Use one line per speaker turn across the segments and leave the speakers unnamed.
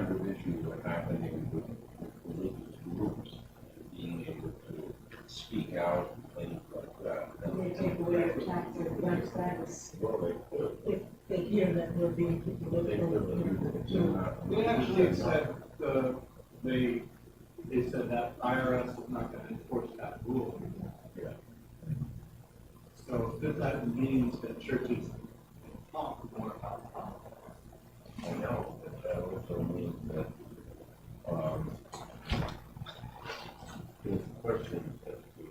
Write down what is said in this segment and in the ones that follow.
kind of issues are happening with religious groups being able to speak out and things like that. And
They take away your taxes, their status,
well, they could.
if they hear that we're being
They
political.
could.
They actually said, they said that IRS is not gonna enforce that rule.
Yeah.
So that means that churches can talk more about politics.
I know, but that also means that, there's questions as to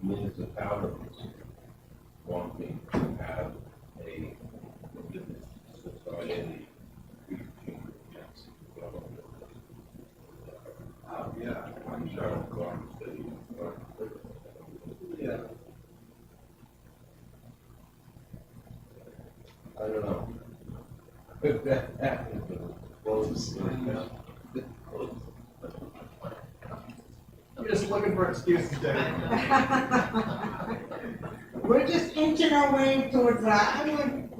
municipalities wanting to have a religious society preaching against the government.
Oh, yeah.
I'm sure I'm going to say,
Yeah.
I don't know. If that happens, close.
I'm just looking for excuses, Dave.
We're just inching our way towards that.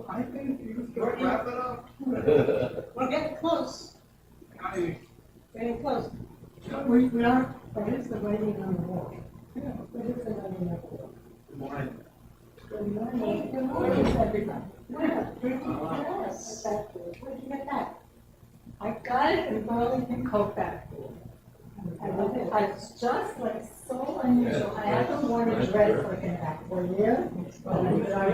I think you can wrap it up.
We're getting close, getting close. We are, what is the writing on the wall? What is the writing on the wall?
Good morning.
Good morning. Good morning, everybody. Yeah, yes. Where'd you get that? I got it in Burlington Coat Factory. I love it. It's just like so unusual. I haven't worn a dress like in that for years. But I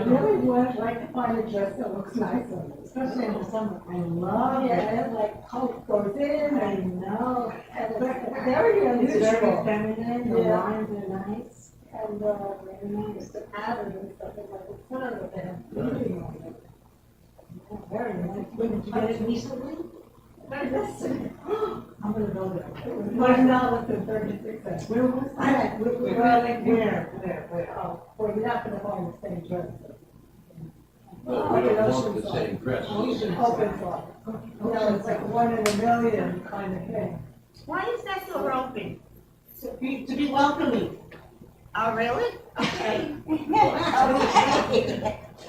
really would like to find a dress that looks nice on me, especially in the summer. I love it. And like coat goes in. I know. And it's very unusual. It's very feminine. The lines are nice. And very nice. The pattern and stuff is like it's sort of they have beauty on it. Yeah, very nice. Did you get it recently? I'm gonna go there. $1 and 36 cents. Where was that? Where? Oh, well, you're not gonna find the same dress.
No, we don't want the same dress.
Open source. You know, it's like 1 in a million kind of thing.
Why is that door open?
To be welcoming.
Oh, really? Okay.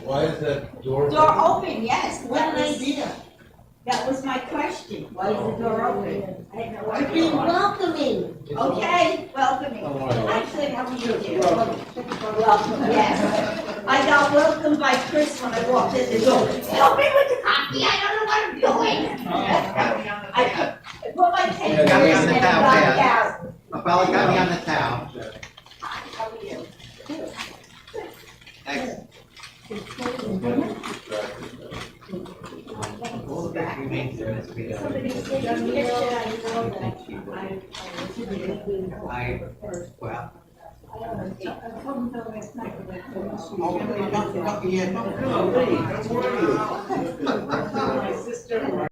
Why is that door?
Door open, yes.
What an idea.
That was my question. Why is the door open? I didn't know why.
To be welcoming.
Okay, welcoming.
Oh,
Actually, how are you doing? Welcome, yes. I got welcomed by Chris when I walked in the door. Help me with the coffee, I don't know what I'm doing. I put my pen
Yeah, got me on
and
the
it
towel,
got
yeah.
out.
A fella got me on the towel.
Hi, how are you?
Excellent. All the best remains there as we go.
Somebody said you missed it, I know that.
Well.
I told him last night.
My sister.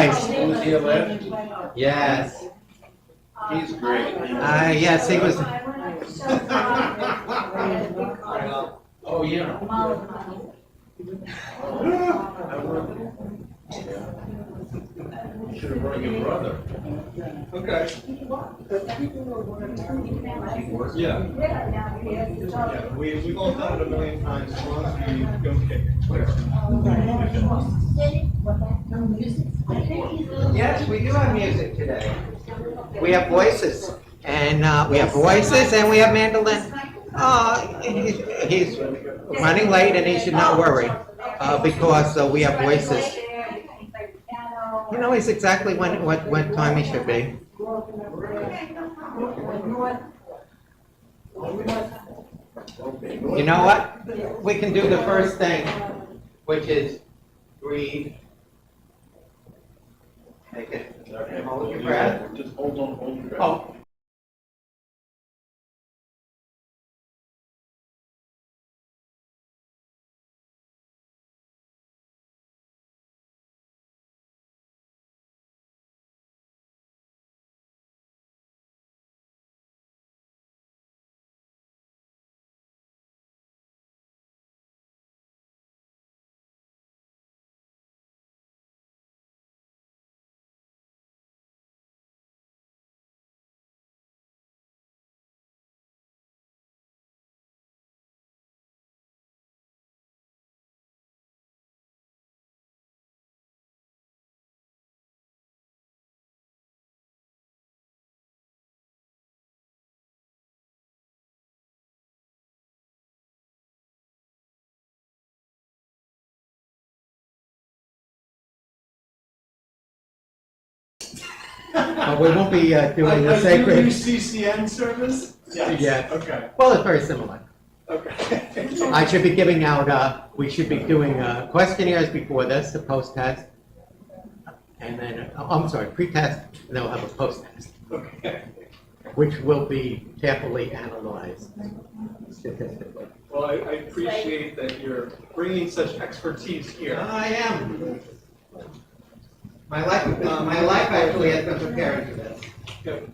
Was he a left?
Yes.
He's great.
Yes, he was.
Oh, yeah. Should have brought your brother.
Okay. Yeah. Yeah, we've all done it a million times, as long as we don't get clear.
Yes, we do have music today. We have voices, and we have mandolin. He's running late, and he should not worry. because we have voices.
Play there, you can play piano.
He knows exactly what time he should be.
Okay, no problem.
You know what? We can do the first thing, which is breathe. Take it. Hold your breath.
Just hold your breath.
Oh. We won't be doing the sacred.
UUCCN service?
Yes.
Okay,
Well, it's very similar.
okay.
I should be giving out, we should be doing questionnaires before this, the post-test. And then, I'm sorry, pre-test, and then we'll have a post-test,
Okay.
which will be carefully analyzed statistically.
Well, I appreciate that you're bringing such expertise here.
I am. My life actually has been preparing for this.
Good.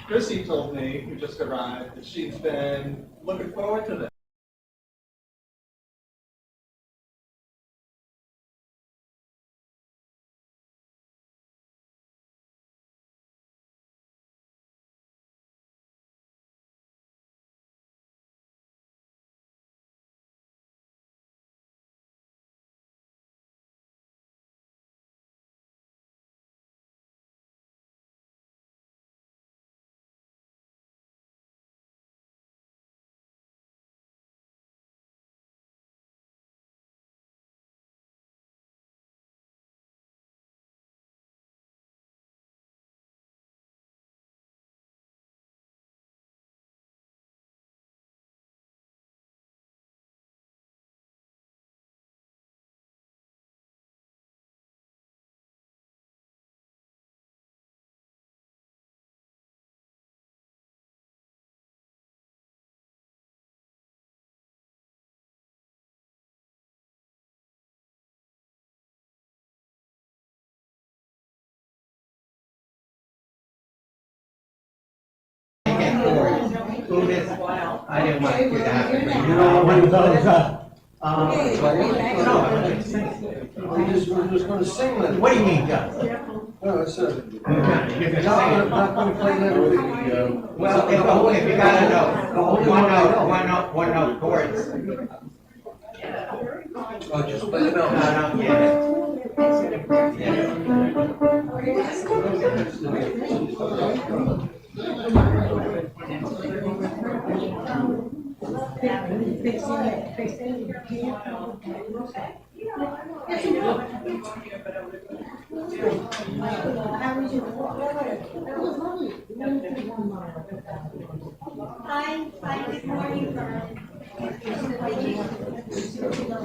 Chrissy told me, who just arrived, that she's been looking forward to this.
Buddhist, I didn't want you to have it.
You know,
one of those,
We're just gonna sing that.
what do you mean, John?
No, I said.
You're gonna sing.
Not gonna play that with the,
Well, if you gotta know, one note chords.
oh, just play the
No,
melody.
no, yeah.
Hi, good morning,
I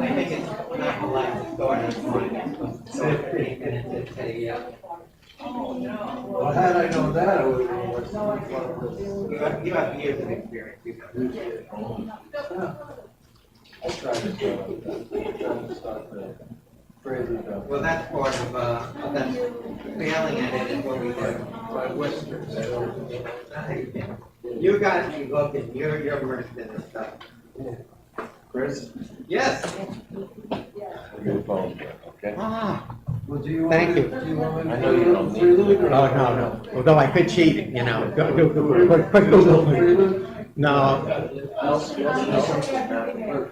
think it's not polite to go on this morning. So it's pretty good. It's a,
Well, had I known that, I would have known
you have years of experience. You know.
I tried to start the phrase with the.
Well, that's part of, that's failing at it is what we do.
By Western.
You guys, you look and you're immersed in this stuff.
Chris?
Yes.
Your phone, okay?
Ah.
Well, do you want?
Thank you.
Do you want me
I
to
know you don't need
prelude or?
Oh, no. Although I could cheat, you know. Quick Google.
Prelude?
No.
Else?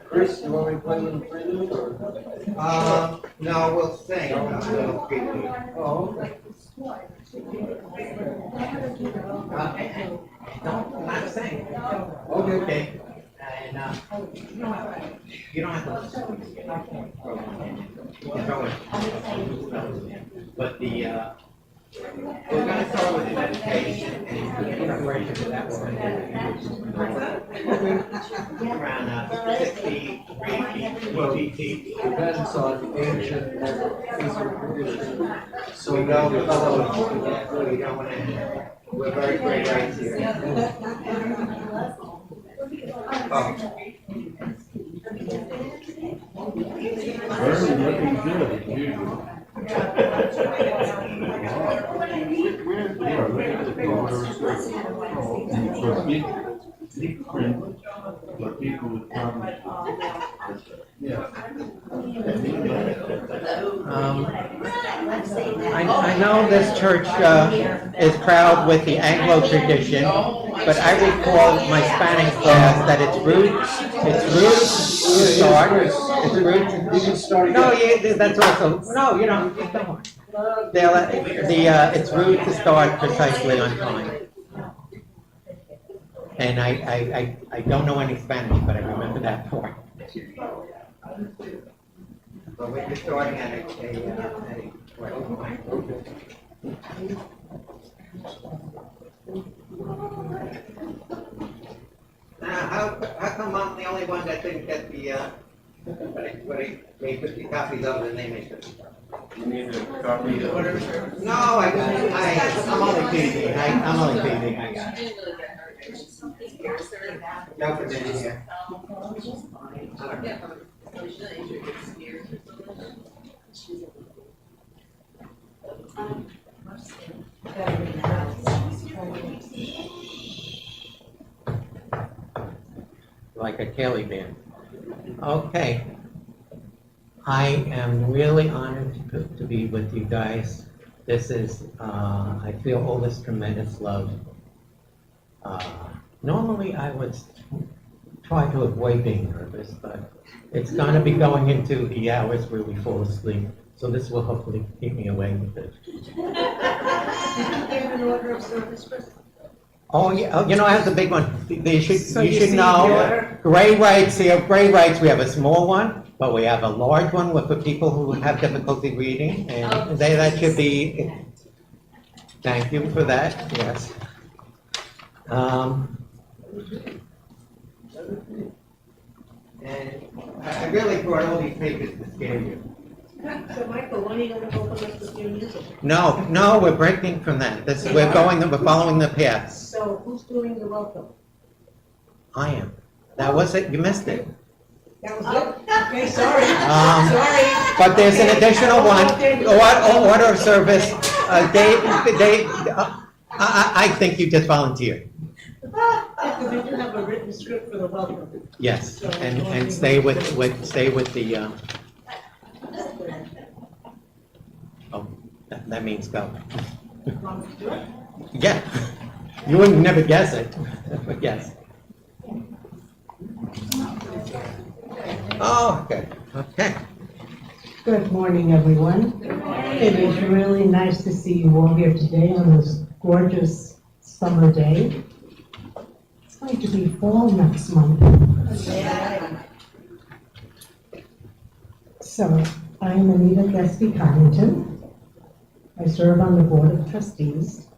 Chris, you want me to play with the prelude or?
No, we'll sing. We'll prelude.
Oh, okay.
Don't, not sing.
Okay.
Okay. And, you don't have to. You can throw it. But the, we're gonna start with the meditation and preparation for that one. Around 63 feet.
Depends on ancient physical conditions.
So we go, we don't want to, we're very great right here. Oh.
Very looking good, usually. Yeah, look at the photos. For people with comments. Yeah.
I know this church is proud with the Anglo tradition, but I recall my Spanish class that it's roots to start. It's roots.
You can start
No,
again.
yeah, that's also, no, you know, come on. It's rude to start precisely on time. And I don't know any Spanish, but I remember that part. But we're starting at a how come I'm the only one that didn't get the, what I made 50 copies of, and they made 50 copies?
You need a copy of it.
No, I'm only teasing, I'm only teasing, I got it. No, for minute here. Like a Kelly band. Okay. I am really honored to be with you guys. This is, I feel all this tremendous love. Normally I would try to avoid being nervous, but it's going to be going into the hours where we fall asleep. So this will hopefully keep me away with it.
Did you give an order of service, Chris?
Oh, yeah, oh, you know, I have the big one. You should
see
know,
the order?
gray rights, here, gray rights, we have a small one, but we have a large one for people who have difficulty reading, and that should be, thank you for that, yes. And I really brought all these papers to scare you.
So Michael, when are you gonna open up the new music?
No, we're breaking from that. We're following the path.
So who's doing the welcome?
I am. That was it, you missed it.
That was it? Okay, sorry.
Sorry. But there's an additional one, order of service, I think you just volunteered.
Because we do have a written script for the welcome.
Yes, and stay with the, oh, that means go.
Want to do it?
Yeah, you would never guess it, but yes. Oh, okay.
Good morning, everyone. It is really nice to see you all here today on this gorgeous summer day. It's going to be fall next month. So, I am Anita Getsky-Connington. I serve on the Board of Trustees,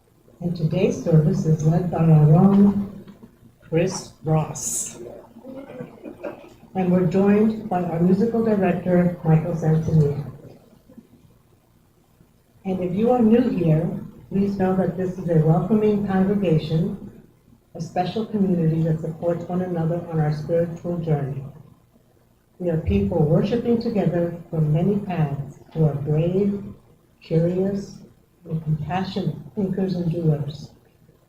and today's service is led by our own Chris Ross. And we're joined by our musical director, Michael Santanita. And if you are new here, please know that this is a welcoming congregation, a special community that supports one another on our spiritual journey. We are people worshiping together from many paths who are brave, curious, and compassionate thinkers and doers.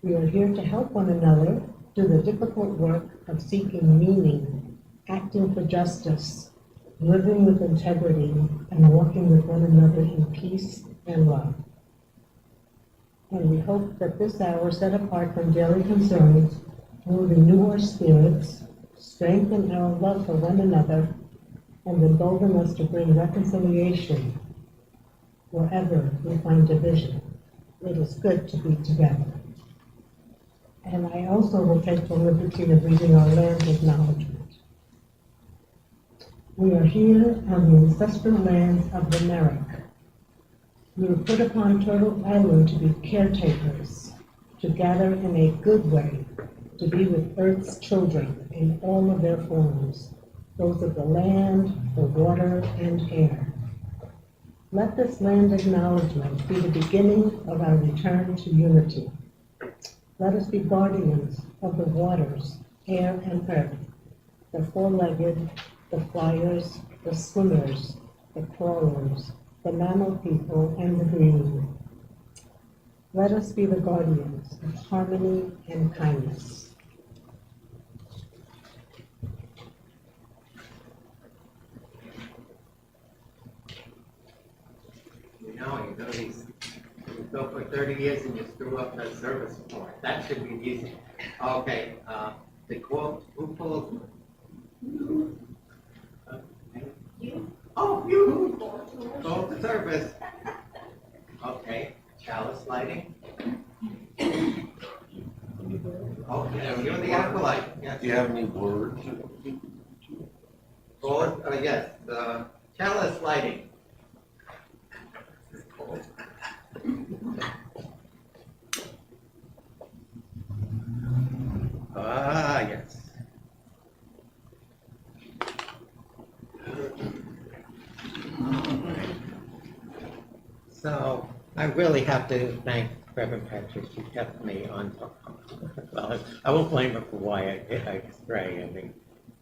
We are here to help one another do the difficult work of seeking meaning, acting for justice, living with integrity, and walking with one another in peace and love. And we hope that this hour set apart from daily concerns will renew our spirits, strengthen our love for one another, and embolden us to bring reconciliation wherever we find division. It is good to be together. And I also will take the liberty of reading our land acknowledgement. We are here on the ancestral lands of the Merrick. We were put upon Turtle Island to be caretakers, to gather in a good way, to be with Earth's children in all of their forms, those of the land, the water, and air. Let this land acknowledgement be the beginning of our return to unity. Let us be guardians of the waters, air, and earth, the four-legged, the flyers, the swimmers, the crawlers, the mammal people, and the green. Let us be the guardians of harmony and kindness.
You know, you go for 30 years and you screw up the service report. That should be easy. Okay, the quote, who pulled?
You?
Oh, you! Call the service. Okay, chalice lighting. Oh, yeah, you're the acolyte, yes.
Do you have any words?
Call, yes, the chalice lighting. Ah, yes. So I really have to thank Reverend Patrick. She kept me on top. Well, I won't blame her for why I stray. I mean,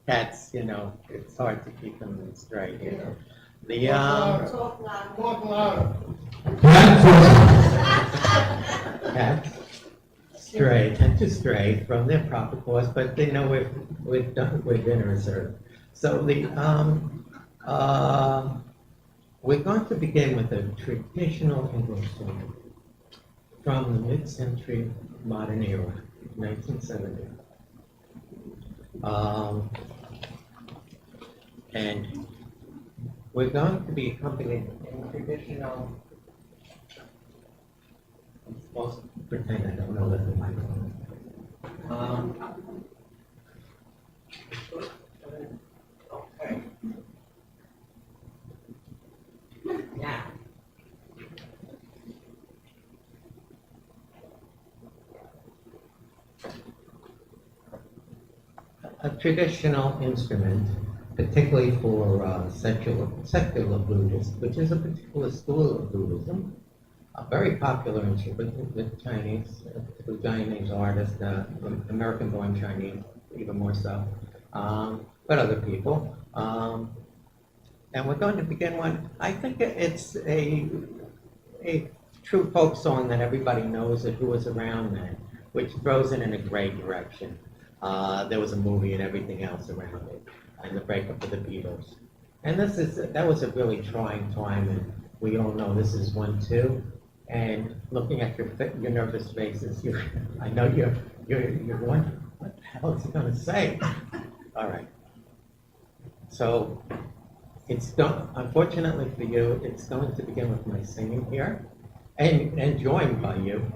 cats, you know, it's hard to keep them straight. You know. The
Talk loud.
Talk louder.
cats stray, tend to stray from their proper course, but they know we're dinner reserved. So we're going to begin with a traditional English song from the mid-century modern era, 1970. And we're going to be accompanied in traditional. I'm supposed to pretend I don't know that the microphone. Okay. Yeah. A traditional instrument, particularly for secular Buddhists, which is a particular school of Buddhism, a very popular instrument with Chinese, with Chinese artists, American-born Chinese, even more so, but other people. And we're going to begin one. I think it's a true folk song that everybody knows it, who was around then, which throws it in a great direction. There was a movie and everything else around it, and the breakup of the Beatles. And that was a really trying time, and we all know this is one too. And looking at your nervous faces, I know you're wondering, what the hell is he going to say? All right. So unfortunately for you, it's going to begin with my singing here, and joined by you.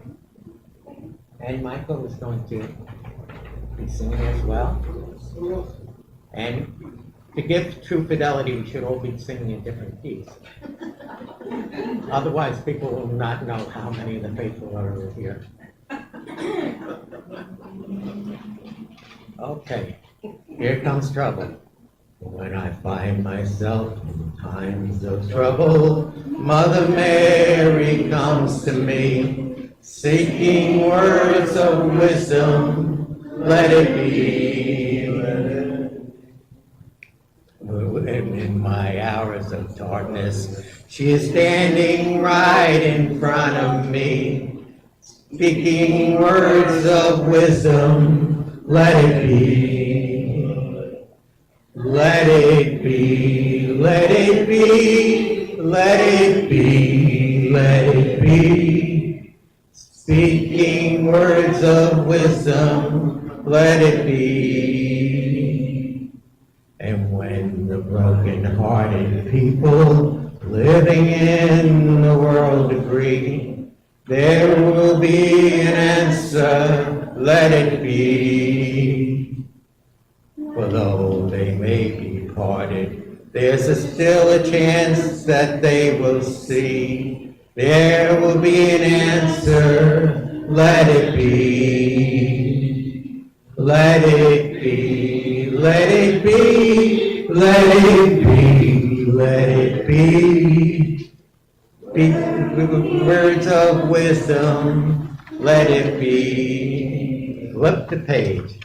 And Michael is going to be singing as well. And to give true fidelity, we should all be singing in different keys. Otherwise, people will not know how many of the faithful are here. Okay, here comes trouble. When I find myself in times of trouble, Mother Mary comes to me, seeking words of wisdom, let it be, let it be. In my hours of darkness, she is standing right in front of me, speaking words of wisdom, let it be. Let it be, let it be, let it be, let it be. Speaking words of wisdom, let it be. And when the broken-hearted people living in the world agree, there will be an answer, let it be. For though they may be parted, There's still a chance that they will see. There will be an answer. Let it be. Let it be. Let it be. Let it be. Let it be. Words of wisdom. Let it be. Flip the page.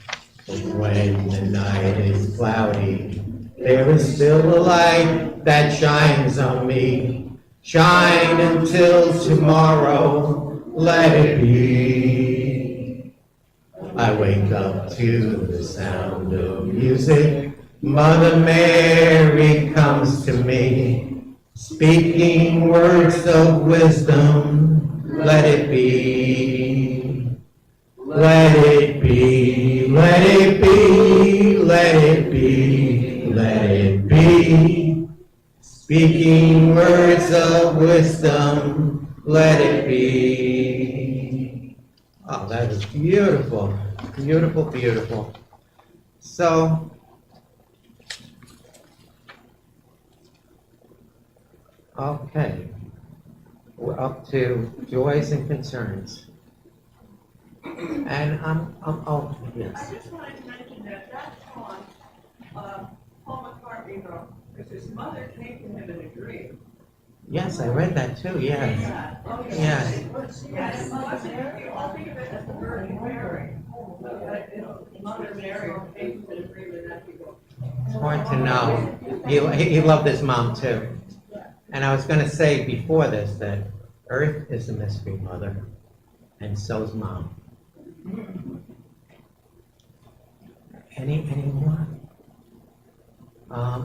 When the night is cloudy, there is still a light that shines on me. Shine until tomorrow, let it be. I wake up to the sound of music. Mother Mary comes to me, speaking words of wisdom, let it be. Let it be, let it be, let it be, let it be. Speaking words of wisdom, let it be. Oh, that is beautiful, beautiful, beautiful. So, okay, we're up to joys and concerns. And oh, yes.
I just wanted to mention that song, Paul McCartney wrote, because his mother came to him in a dream.
Yes, I read that too, yes. Yes.
Yes, you all think of it as the Virgin Mary. Mother Mary came to him in a dream and that people.
It's hard to know. He loved his mom too. And I was gonna say before this that Earth is a mystery, Mother, and so's Mom. Any more?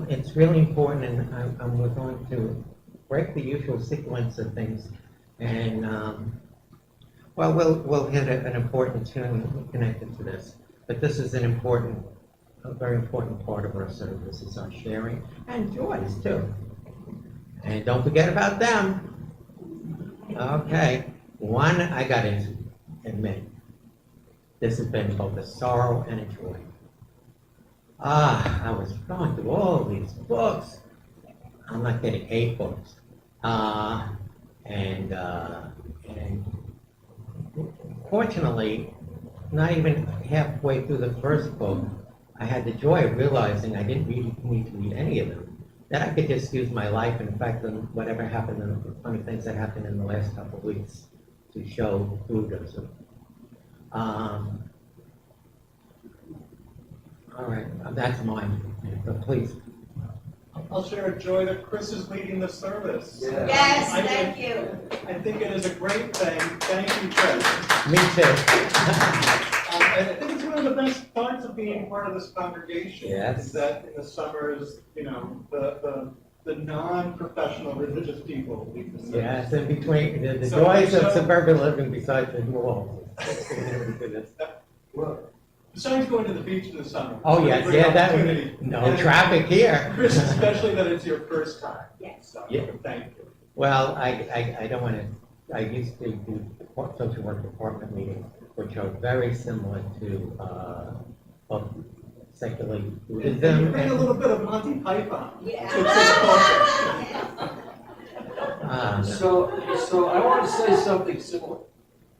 It's really important, and we're going to break the usual sequence of things, and well, we'll hit an important tune connected to this. But this is a very important part of our service. It's our sharing and joys too. And don't forget about them. Okay, one I got to admit. This has been both a sorrow and a joy. I was going through all these books. I'm not getting 8 books. And fortunately, not even halfway through the first book, I had the joy of realizing I didn't really need to read any of them. That I could just use my life, and in fact, whatever happened, the funny things that happened in the last couple of weeks to show Buddhism. All right, that's mine, but please.
I'll share a joy that Chris is leading the service.
Yeah.
Yes, thank you.
I think it is a great thing. Thank you, Chris.
Me too.
I think it's one of the best parts of being part of this congregation.
Yes.
Is that in the summers, the non-professional religious people lead the service.
Yes, in between, the
So
joys of
so-
suburban living beside the walls.
Well,
Besides going to the beach in the summer.
Oh,
it's a
yes,
great
yeah, that
opportunity.
would, no
And
traffic here.
Chris, especially that it's your first time.
Yes.
So,
Yeah.
thank you.
Well, I don't want to, I used to do social work department meetings, which are very similar to, both secular
And you
Buddhism
bring a
and,
little bit of Monty Python.
Yeah.
To this culture.
so I want to say something similar.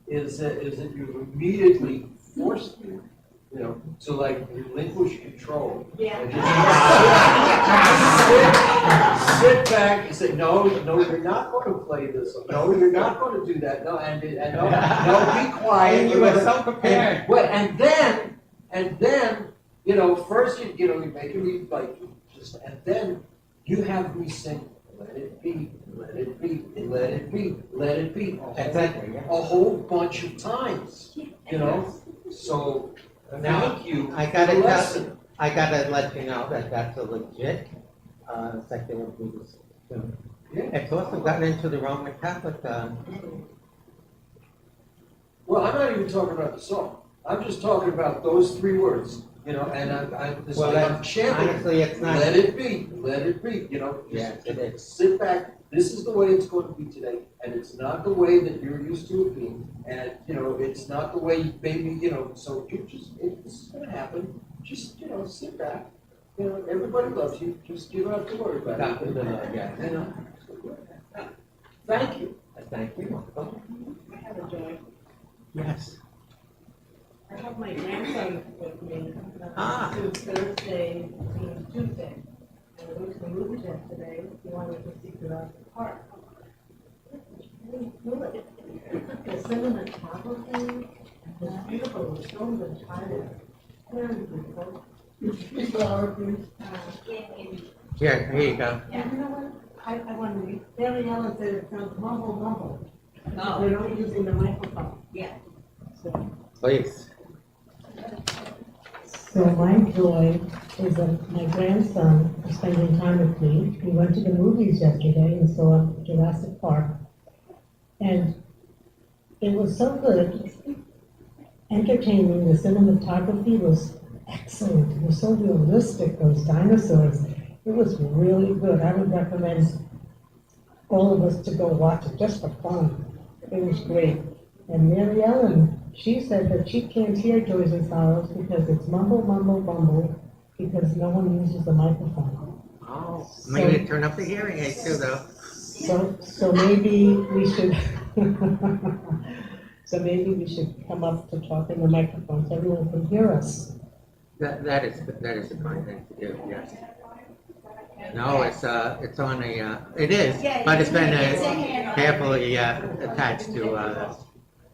Is that you immediately forced me, to like relinquish control.
Yeah.
And just sit back and say, no, you're not going to play this. No, you're not going to do that. No, and no, be quiet.
And you were so prepared.
And then, first you're making me like just, and then you have me sing, let it be, let it be, let it be, let it be.
Exactly, yeah.
A whole bunch of times, So
Now,
thank you
I
for
gotta
the
tell,
lesson.
I gotta let you know that that's a legit, secular Buddhist tune.
Yeah.
It's also gotten into the Roman Catholic,
Well, I'm not even talking about the song. I'm just talking about those 3 words, and it's
Well,
like I'm chanting.
honestly, it's not.
Let it be, just
Yes, it is.
sit back. This is the way it's going to be today, and it's not the way that you're used to it being, and it's not the way maybe so you just it's going to happen. Just sit back, You know, everybody loves you, just you don't have to worry about it.
Yeah.
You know? Thank you.
Thank you.
I have a joy.
Yes.
I have my grandson with me.
Ah.
To Thursday, Tuesday. And we went to the movies yesterday. He wanted to see Jurassic Park. The cinematography was beautiful. It was filmed in China. Very beautiful.
Here you go.
And you know what? I want to read. Barry Allen said it sounds mumble mumble.
Oh.
They're not using the microphone.
Yeah.
So.
Please.
So my joy is that my grandson is spending time with me. We went to the movies yesterday and saw Jurassic Park. And it was so good, entertaining. The cinematography was excellent. It was so realistic, those dinosaurs. It was really good. I would recommend all of us to go watch it just for fun. It was great. And Mary Ellen, she said that she can't hear Joys and Sorrows because it's mumble, mumble, mumble, because no one uses the microphone.
Oh, maybe turn up the hearing aid too, though.
So maybe we should, so maybe we should come up to talk in the microphone so everyone can hear us.
That is a fine thing to do, yes. No, it's on it is, but it's been carefully attached to,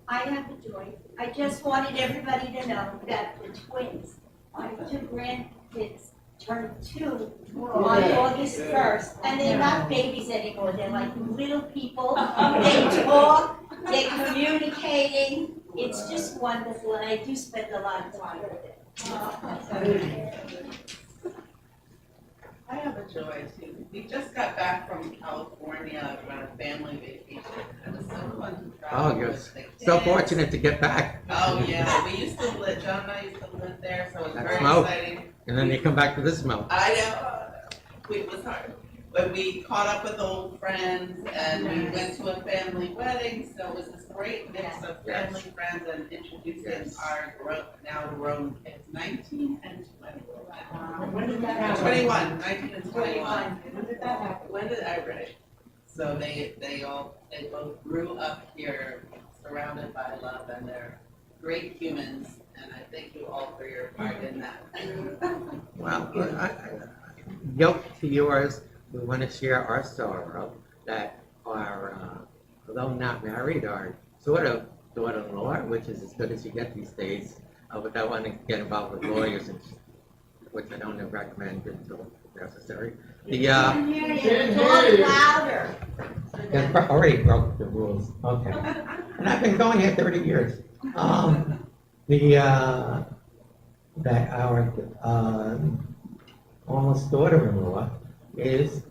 I have a joy. I just wanted everybody to know that the twins, my two grandkids, turned 2 on August 1st, and they're not babies anymore. They're like little people. They talk, they're communicating. It's just wonderful, and I do spend a lot of time with them.
I have a joy too. We just got back from California on a family vacation. It was so fun to travel.
oh, you're
with the
so
kids.
fortunate to get back.
Oh, yeah, we used to live, John and I used to live there, so it was
That's
very
smoke.
exciting.
And then you come back to this smell.
I know, it was hard. But we caught up with old friends and we went to a family wedding, so it was this great mix of family, friends, and introducing our now grown kids, 19 and 20.
When did that happen?
21, 19 and 21.
When did that happen?
When did I write? So they both grew up here, surrounded by love, and they're great humans, and I thank you all for your part in that.
Well, guilt to yours, we want to share our sorrow that our, although not married, our sort of daughter-in-law, which is as good as you get these days, without wanting to get involved with lawyers, which I don't recommend until necessary.
Talk louder.
Already broke the rules, okay. And I've been going here 30 years. That our almost daughter-in-law is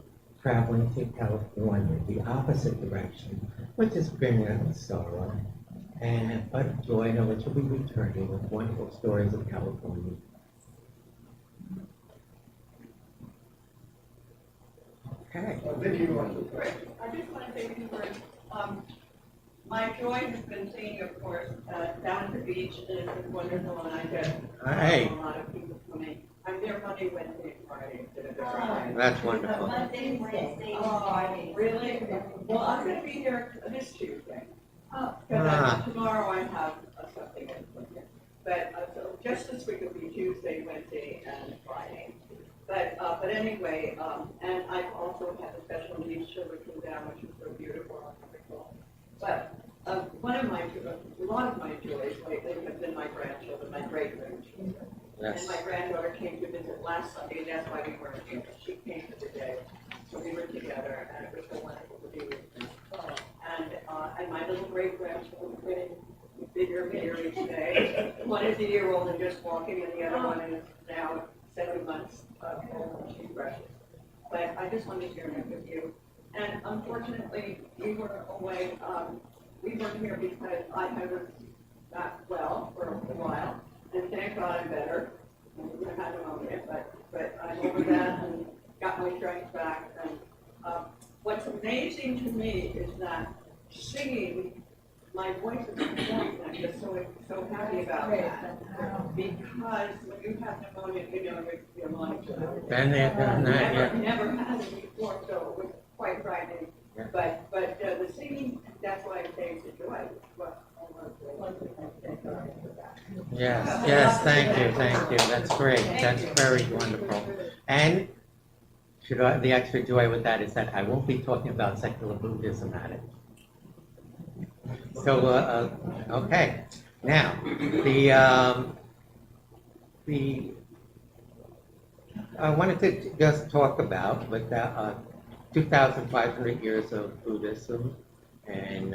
traveling to California, the opposite direction, which is bringing us sorrow. But joy, know that she'll be returning with wonderful stories of California. Okay.
I just want to say a few words. My joy has been seeing, of course, down at the beach, and it's been wonderful, and I get
Hey.
a lot of people coming. I'm there Monday, Wednesday, and Friday.
That's wonderful.
Monday, Wednesday, and
Oh,
Friday.
really? Well, I'm going to be here this Tuesday.
Oh.
Because tomorrow I have something. But so just this week will be Tuesday, Wednesday, and Friday. But anyway, and I've also had a special needs children come down, which is so beautiful and wonderful. But a lot of my joys lately have been my grandchildren, my great-grandchildren.
Yes.
And my granddaughter came to visit last Sunday, and that's why we weren't here. She came for the day, so we were together, and it was so wonderful to be with them. And my little great-grandchildren are getting bigger and bigger each day. One is a year old and just walking, and the other one is now 7 months old, and she's precious. But I just wanted to share that with you. And unfortunately, we were away, we weren't here because I was not well for a while. And thank God I'm better. I had pneumonia, but I'm over that and got my strength back. And what's amazing to me is that singing my voice is performing, I'm just so happy about that. Because when you have pneumonia, you know, your lungs.
Been there, done that, yeah.
Never had it before, so it was quite frightening.
Yeah.
But the singing, that's why I say it's a joy. Well,
Yes, thank you, that's great, that's very wonderful. And the extra joy with that is that I won't be talking about secular Buddhism at it. So, okay, now, I wanted to just talk about, 2,500 years of Buddhism, and,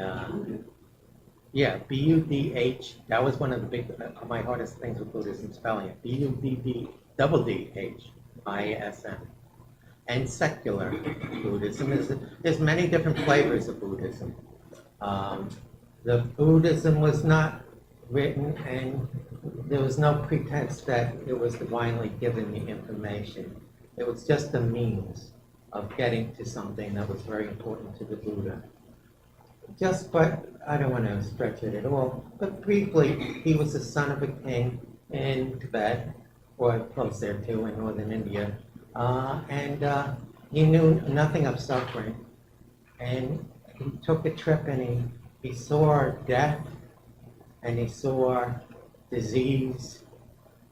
B-U-D-H, that was one of the my hardest things with Buddhism, spelling it, B-U-D-D-D-H-I-S-M. And secular Buddhism, there's many different flavors of Buddhism. The Buddhism was not written, and there was no pretense that it was divinely given the information. It was just a means of getting to something that was very important to the Buddha. But I don't want to stretch it at all, but briefly, he was the son of a king in Tibet, or close there too, in northern India, and he knew nothing of suffering, and he took a trip and he saw death, and he saw disease,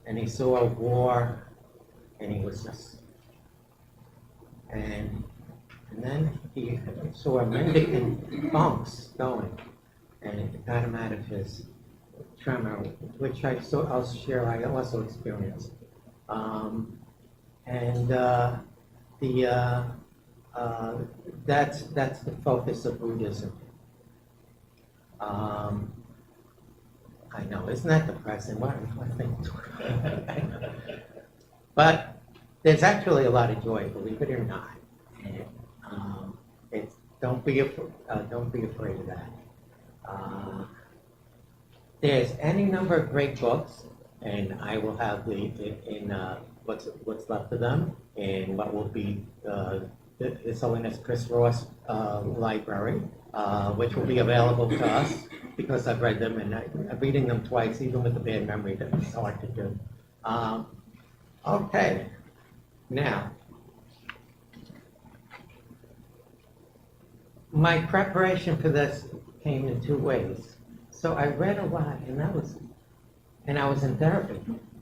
and he saw war, and he was just, and then he saw mendicant monks going, and it got him out of his tremor, which I'll share, I also experienced. That's the focus of Buddhism. I know, isn't that depressing? What I think. But there's actually a lot of joy, believe it or not. And, don't be afraid of that. There's any number of great books, and I will have what's left of them in what will be His Holiness Chris Ross library, which will be available to us because I've read them, and I'm reading them twice, even with the bad memory that it's hard to do. Okay, now, my preparation for this came in two ways. So I read a lot, and I was in therapy,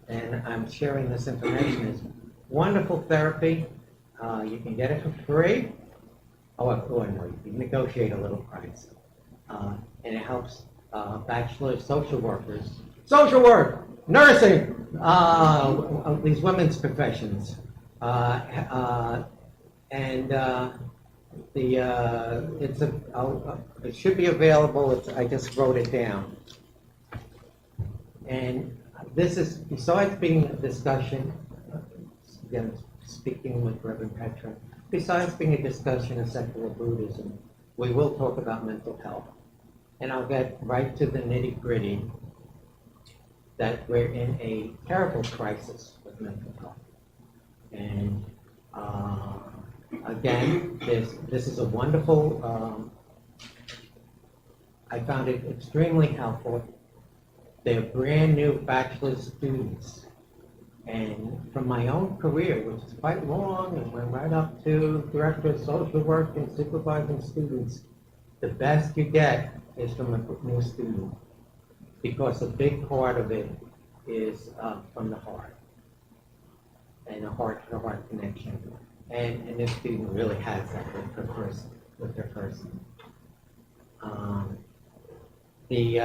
and I'm sharing this information. It's wonderful therapy. You can get it for free. No, you can negotiate a little price. And it helps bachelor social workers, social work, nursing, these women's professions. It should be available. I just wrote it down. And this is, besides being a discussion, again, speaking with Reverend Petra, besides being a discussion of secular Buddhism, we will talk about mental health. And I'll get right to the nitty-gritty that we're in a terrible crisis with mental health. And again, this is a wonderful, I found it extremely helpful. They're brand new bachelor's students. And from my own career, which is quite long and went right up to director of social work and supervising students, the best you get is from a new student, because a big part of it is from the heart, and a heart-to-heart connection. And this student really has that with their person. The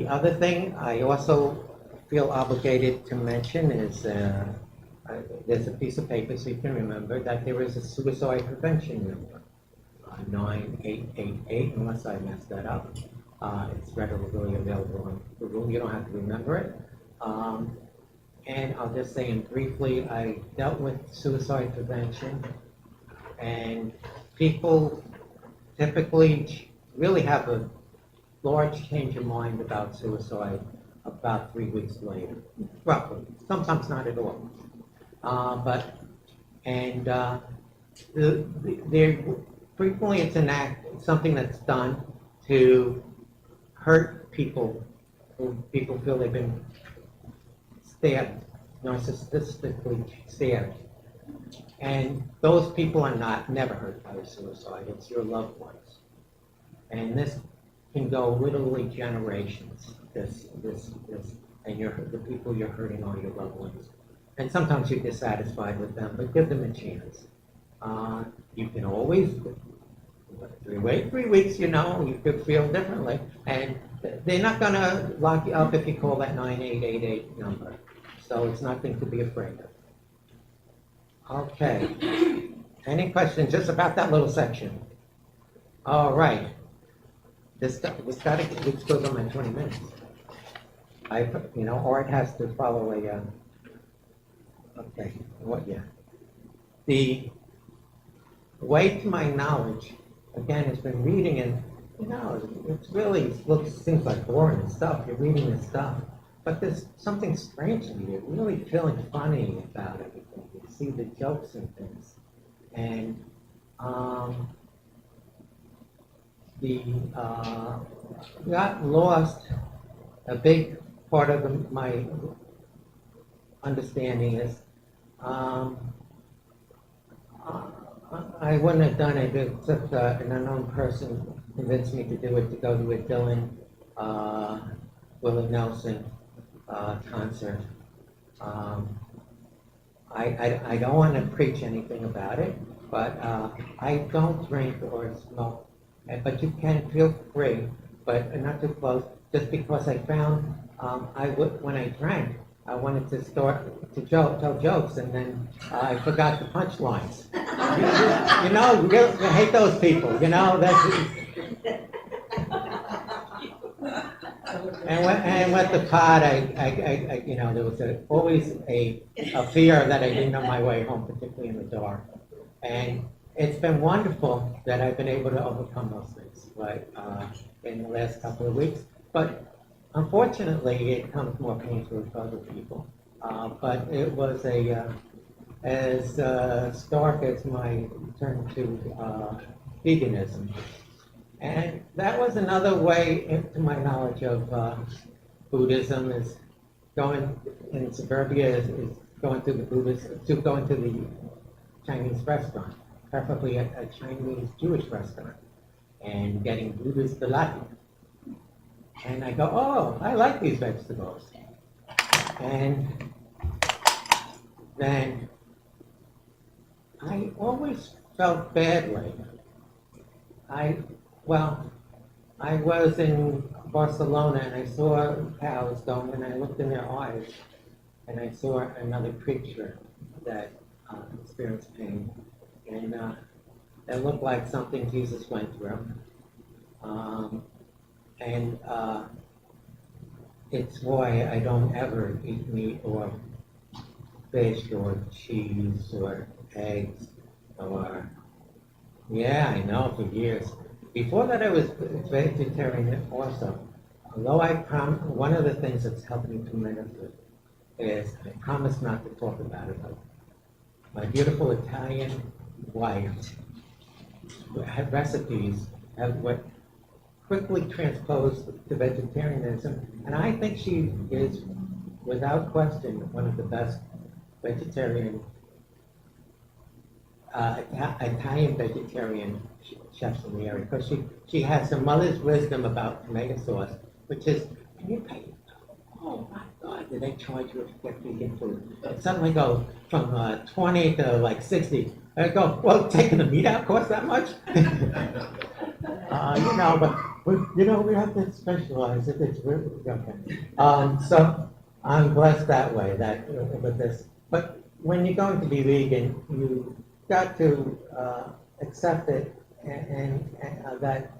other thing I also feel obligated to mention is there's a piece of paper so you can remember that there is a suicide prevention number, 9888, unless I messed that up. It's readily available on Google. You don't have to remember it. And I'll just say briefly, I dealt with suicide prevention, and people typically really have a large change of mind about suicide about 3 weeks later, roughly. Sometimes not at all. Frequently it's an act, something that's done to hurt people who people feel they've been stabbed, narcissistically stabbed. And those people are never hurt by suicide, it's your loved ones. And this can go literally generations, this, and the people you're hurting are your loved ones. And sometimes you're dissatisfied with them, but give them a chance. You can always, wait 3 weeks, you could feel differently. And they're not gonna lock you up if you call that 9888 number. So it's nothing to be afraid of. Okay. Any questions just about that little section? All right. This goes on my 20 minutes. Or it has to follow a, okay, what, yeah. The way to my knowledge, again, has been reading, and, it's really seems like boring stuff. You're reading this stuff, but there's something strange in you. You're really feeling funny about everything. You see the jokes and things. And, got lost. A big part of my understanding is I wouldn't have done it except an unknown person convinced me to do it, to go to a Dylan, Willie Nelson concert. I don't want to preach anything about it, but I don't drink or smoke. But you can feel free, but not too close, just because I found when I drank, I wanted to start to tell jokes, and then I forgot the punchlines. You hate those people, And with the pot, there was always a fear that I didn't know my way home, particularly in the dark. And it's been wonderful that I've been able to overcome those things, right, in the last couple of weeks. But unfortunately, it comes more painful for other people. But it was as stark as my turn to veganism. And that was another way into my knowledge of Buddhism, is going in suburbia, is going to the Chinese restaurant, preferably a Chinese Jewish restaurant, and getting Buddhist pilati. And I go, oh, I like these vegetables. And then I always felt badly. I was in Barcelona and I saw cows going, and I looked in their eyes and I saw another creature that experienced pain. And it looked like something Jesus went through. It's why I don't ever eat meat or fish or cheese or eggs or, yeah, I know, for years. Before that I was vegetarian also. Although one of the things that's helped me tremendously is I promise not to talk about it. My beautiful Italian wife had recipes of what quickly transposed to vegetarianism, and I think she is, without question, one of the best vegetarian, Italian vegetarian chefs in the area, because she has her mother's wisdom about tomato sauce, which is, can you pay? Oh my God, did they charge you to get vegan food? It suddenly goes from 20 to like 60. I go, well, taking the meat out costs that much? But we have to specialize if it's really, okay. So I'm blessed that way, with this. But when you're going to be vegan, you got to accept it, and that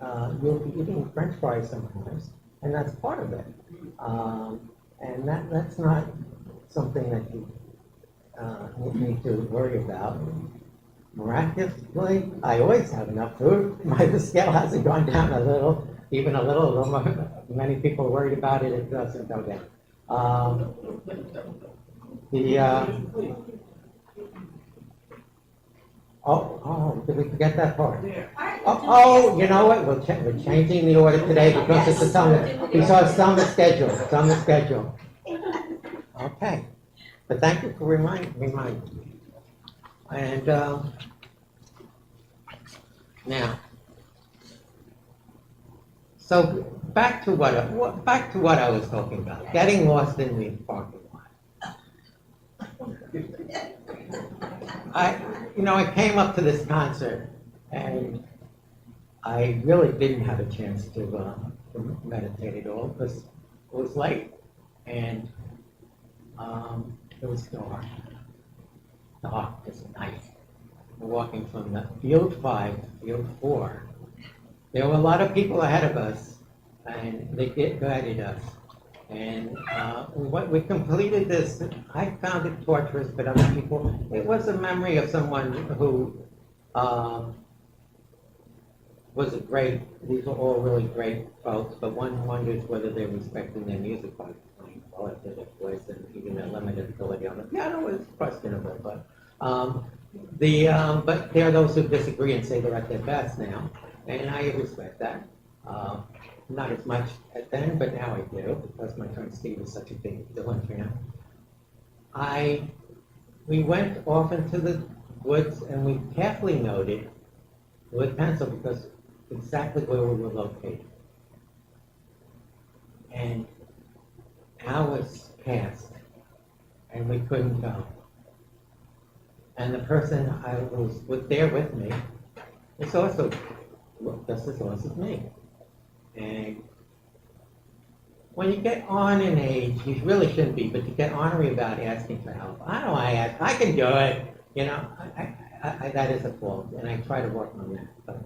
you'll be eating French fries sometimes, and that's part of it. And that's not something that you need to worry about. Miraculously, I always have enough food. The scale hasn't gone down a little, even a little. Although many people are worried about it, it doesn't go down. Did we forget that part?
Yeah.
Oh, you know what, we're changing the order today because it's a summer, because summer schedule. Okay, but thank you for reminding me. And, now, so back to what I was talking about, getting lost in the parking lot. I came up to this concert and I really didn't have a chance to meditate at all because it was late and it was dark as night. We're walking from the field 5 to field 4. There were a lot of people ahead of us and they guided us. And we completed this. I found it torturous, but other people, it was a memory of someone who was these were all really great folks, but one wonders whether they're respecting their music by playing well at their voice and even their limited ability on the piano is questionable, but but there are those who disagree and say they're at their best now, and I respect that. Not as much then, but now I do, because my friend Steve is such a big Dylan fan. We went off into the woods and we carefully noted with pencil because exactly where we were located. And hours passed and we couldn't go. And the person was there with me was also just as lost as me. And when you get on in age, you really shouldn't be, but you get ornery about asking for help. I don't want to ask, I can do it. That is a fault, and I try to work on that. But,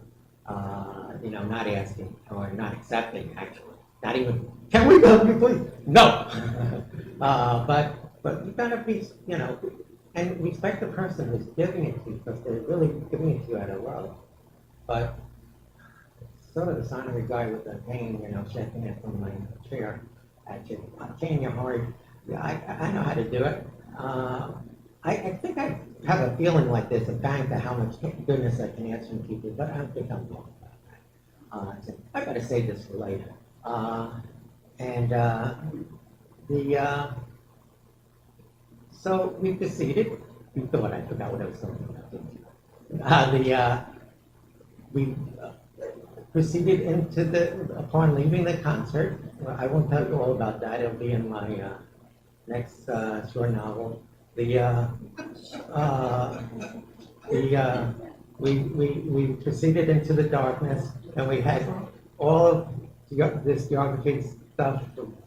not asking or not accepting, actually. Not even, can we help you, please? No. But you gotta be, and respect the person who's giving it to you, because they're really giving it to you out of love. But sort of the sonorary guy with the cane, shaking it from my chair at you. Cane your heart. Yeah, I know how to do it. I think I have a feeling like there's a bank to how much goodness I can ask from people, but I don't think I'm wrong about that. I gotta save this for later. So we proceeded. You thought I forgot what I was talking about, didn't you? We proceeded upon leaving the concert. Well, I won't tell you all about that. It'll be in my next short novel. We proceeded into the darkness, and we had all of this geography stuff,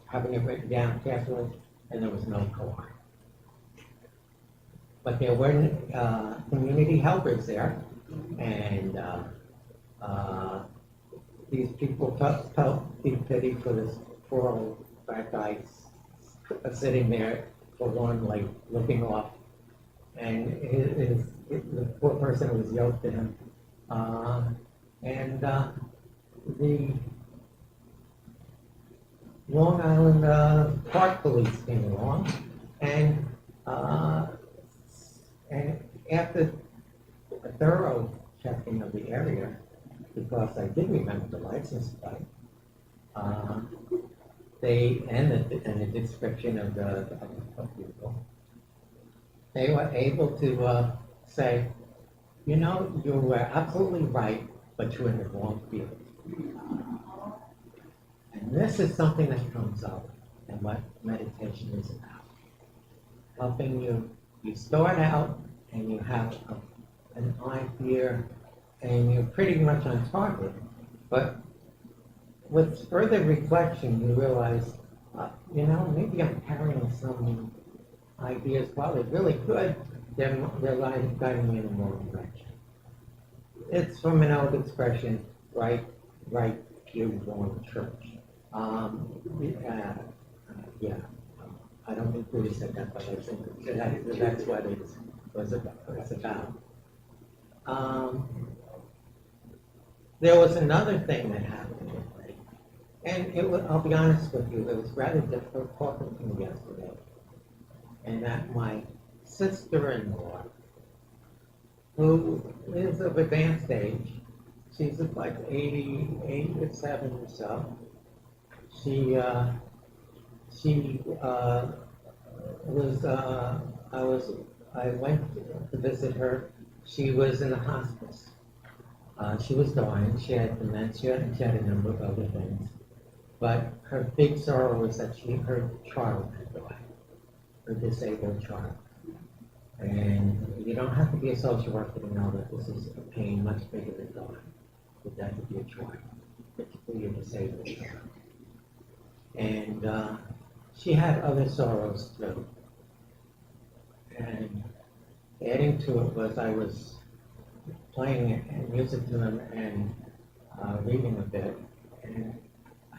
having it written down carefully, and there was no car. But there were community helpers there, and these people felt deep pity for this poor old fat guy sitting there forlorn, like looking off, and the poor person was yoked to him, and the Long Island Park Police came along, and after a thorough checking of the area, because I did remember the license plate, and the description of the people, they were able to say, you were absolutely right, but you're in the wrong field. And this is something that comes up and what meditation is about. Helping you start out and you have an idea and you're pretty much on target, but with further reflection, you realize, maybe I'm carrying some ideas, while they're really good, they're guiding me in the wrong direction. It's from an old expression, right pew, wrong church. I don't think Buddha said that, but I think that's what it's about. There was another thing that happened with me, and I'll be honest with you, it was rather difficult talking to me yesterday, and that my sister-in-law who is of advanced age. She's like 88 or 7 or so. She I went to visit her. She was in a hospice. She was dying. She had dementia and she had a number of other things. But her big sorrow was that her child had died, her disabled child. And you don't have to be a social worker to know that this is a pain much bigger than dying. But that could be a child, particularly a disabled child. And she had other sorrows too. And adding to it was I was playing music to them and reading a bit. And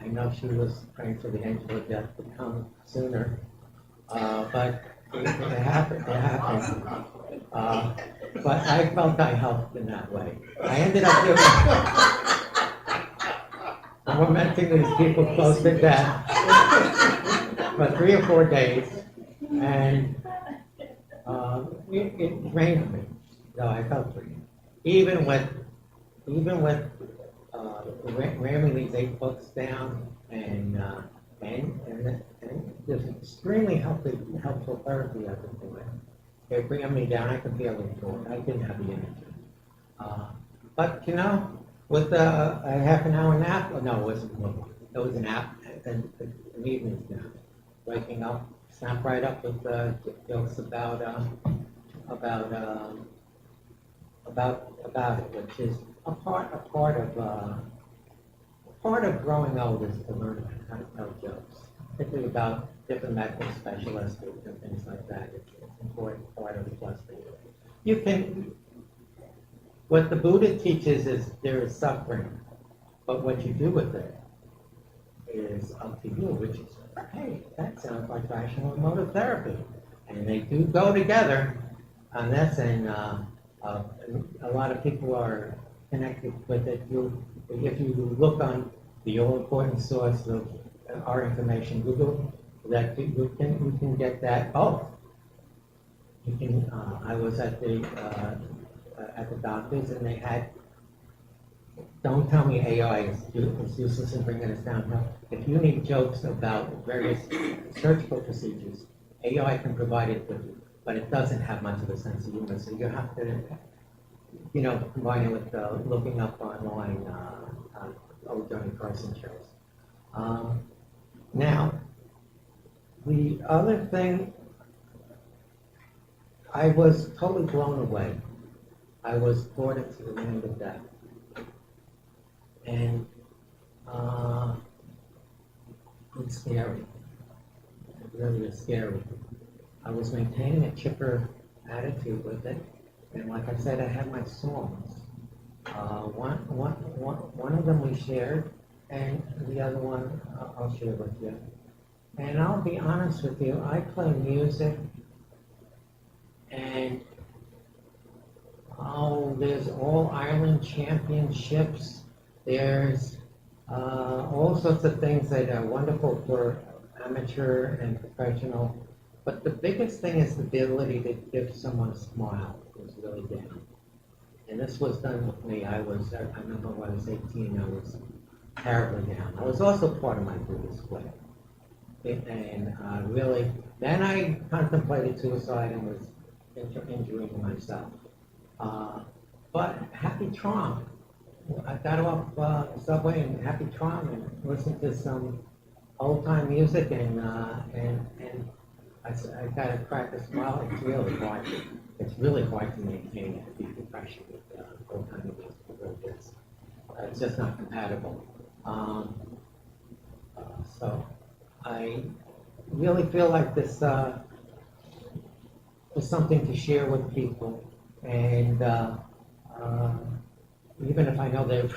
I know she was praying for the angel of death to come sooner, but it happened. But I felt I helped in that way. I ended up tormenting these people close to death for 3 or 4 days, and it drained me. No, I felt drained. Even with ramming these 8 books down and there's extremely helpful therapy I've been doing. They're bringing me down. I can feel it going. I didn't have the energy. But you know, with a half an hour nap, no, it wasn't one. It was an nap, an evening nap. Waking up, snap right up with jokes about it, which is a part of growing old is to learn how to tell jokes, particularly about different medical specialists and things like that. It's an important part of the cluster. What the Buddha teaches is there is suffering, but what you do with it is up to you, which is, hey, that sounds like rational emotive therapy. And they do go together on this, and a lot of people are connected with it. If you look on the all-important source of our information, Google, that you can get that both. You can. I was at the doctor's, and they had. Don't tell me AI is useless in bringing us downhill. If you need jokes about various surgical procedures, AI can provide it with you, but it doesn't have much of a sense of humor. So you have to, combine it with looking up online old Johnny Carson shows. Now, the other thing, I was totally blown away. I was brought into the land of death. And it's scary. It really is scary. I was maintaining a chipper attitude with it. And like I said, I had my songs. One of them we shared, and the other one I'll share with you. And I'll be honest with you, I play music, and there's all Ireland championships. There's all sorts of things that are wonderful for amateur and professional. But the biggest thing is the ability to give someone a smile who's really down. And this was done with me. I remember when I was 18, I was terribly down. I was also part of my Buddhist way. And really, then I contemplated suicide and was injuring myself. But Happy Tron, I got off the subway in Happy Tron and listened to some old-time music, and I got to crack a smile. It's really hard. It's really hard to maintain a deep depression with old-time music. It's just not compatible. So I really feel like this is something to share with people, and even if I know they're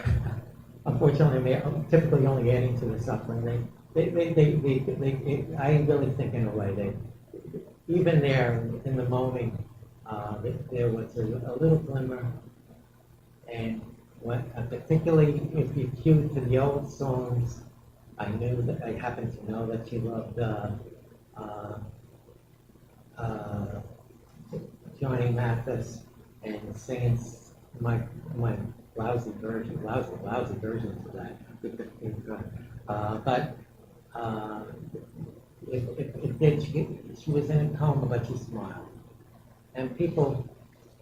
unfortunately typically only adding to the suffering, I really think in a way that even there in the moaning, there was a little glimmer, and particularly if you cue to the old songs, I happened to know that she loved Johnny Mathis, and singing my lousy versions of that. But it did. She was in a coma, but she smiled. And people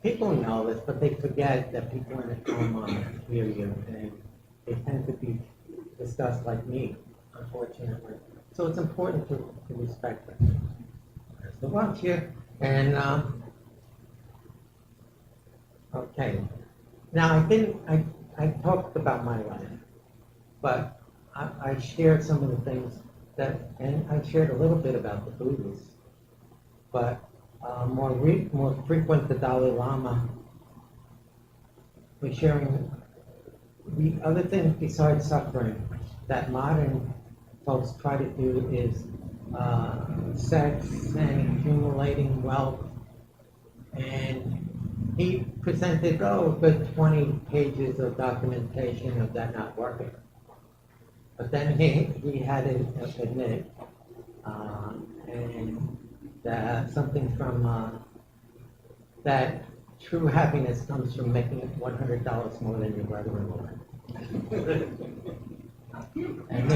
know this, but they forget that people in a coma hear you, and they tend to be discussed like me, unfortunately. So it's important to respect them. There's the lunch here, and okay. Now I talked about my life, but I shared some of the things and I shared a little bit about the Buddhists, but more frequent, the Dalai Lama was sharing the other thing besides suffering that modern folks try to do is sex and accumulating wealth. And he presented, a good 20 pages of documentation of that not working. But then he had to admit, and that something from that true happiness comes from making it $100 more than your brother-in-law. And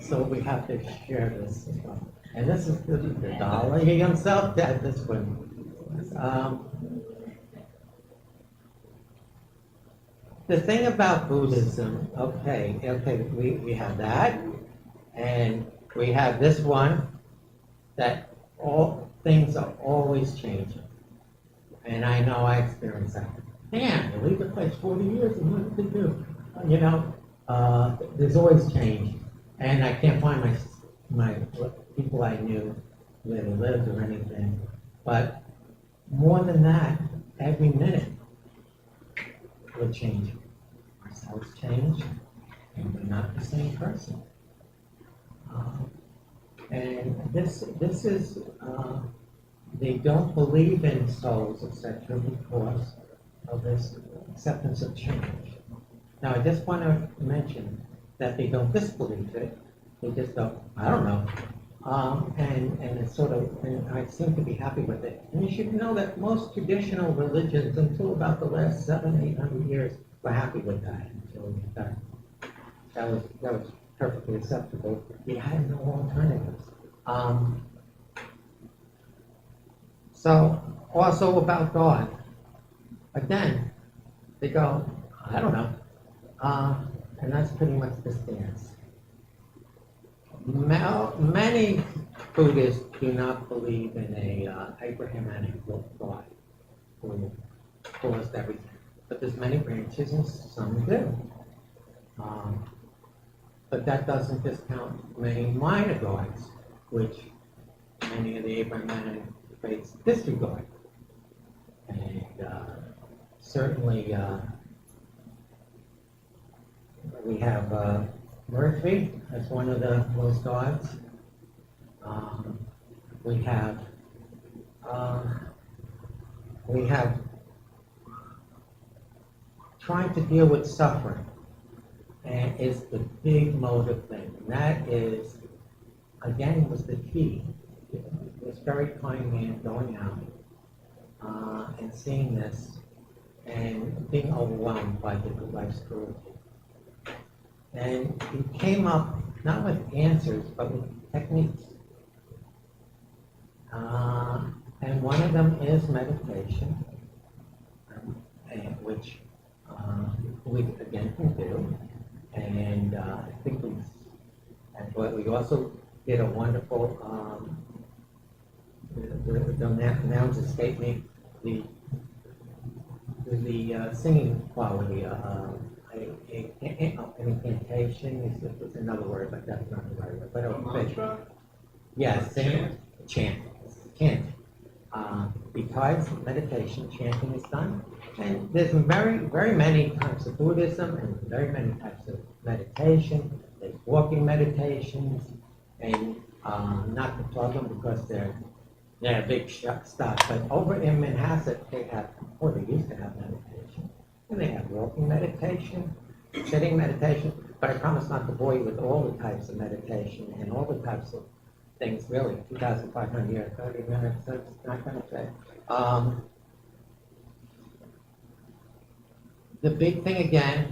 so we have to share this as well. And this is the Dalai himself that this one. The thing about Buddhism, we have that, and we have this one, that all things are always changing. And I know I experienced that. Man, you leave the place 40 years and what did they do? There's always change. And I can't find my people I knew where they lived or anything. But more than that, every minute we're changing. Ourselves change, and we're not the same person. And this is, they don't believe in souls, etc., because of this acceptance of change. Now, I just want to mention that they don't disbelieve it. They just go, I don't know. And it's sort of, and I seem to be happy with it. And you should know that most traditional religions, until about the last 700-800 years, were happy with that. Until that was perfectly acceptable. We had no alternatives. So, also about God. Again, they go, I don't know. And that's pretty much the stance. Many Buddhists do not believe in a Abrahamic God who caused everything. But there's many branches and some do. But that doesn't discount many minor gods, which many of the Abrahamic faiths disregard. And certainly we have Murphy as one of those gods. We have trying to deal with suffering, and is the big motive thing. And that is, again, was the key. This very kind man going out and seeing this and being overwhelmed by the life's cruelty. And he came up not with answers, but with techniques. And one of them is meditation, which we again can do. And I think we also did a wonderful, the nouns escape me, the singing quality, an incantation is another word, but that's not the right word. But yes, chant. Besides meditation, chanting is done. And there's very, very many types of Buddhism and very many types of meditation. There's walking meditations, and not to plug them because they're big stuff. But over in Manhasset, they used to have meditation. And they have walking meditation, sitting meditation. But I promise not to bore you with all the types of meditation and all the types of things, really. 2,500 years, 30 minutes, that's not going to fit. the big thing again,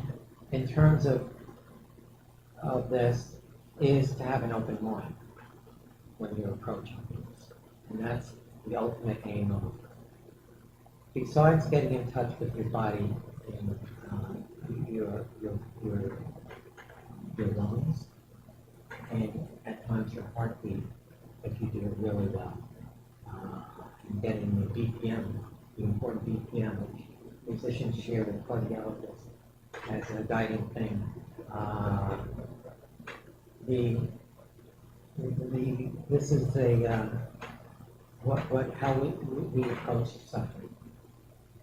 in terms of this, is to have an open mind when you're approaching things. And that's the ultimate aim of it. Besides getting in touch with your body and your lungs, and at times your heartbeat, if you do it really well, and getting the BPM, the important BPM, which musicians share with cardiologists as a guiding thing. This is how we approach suffering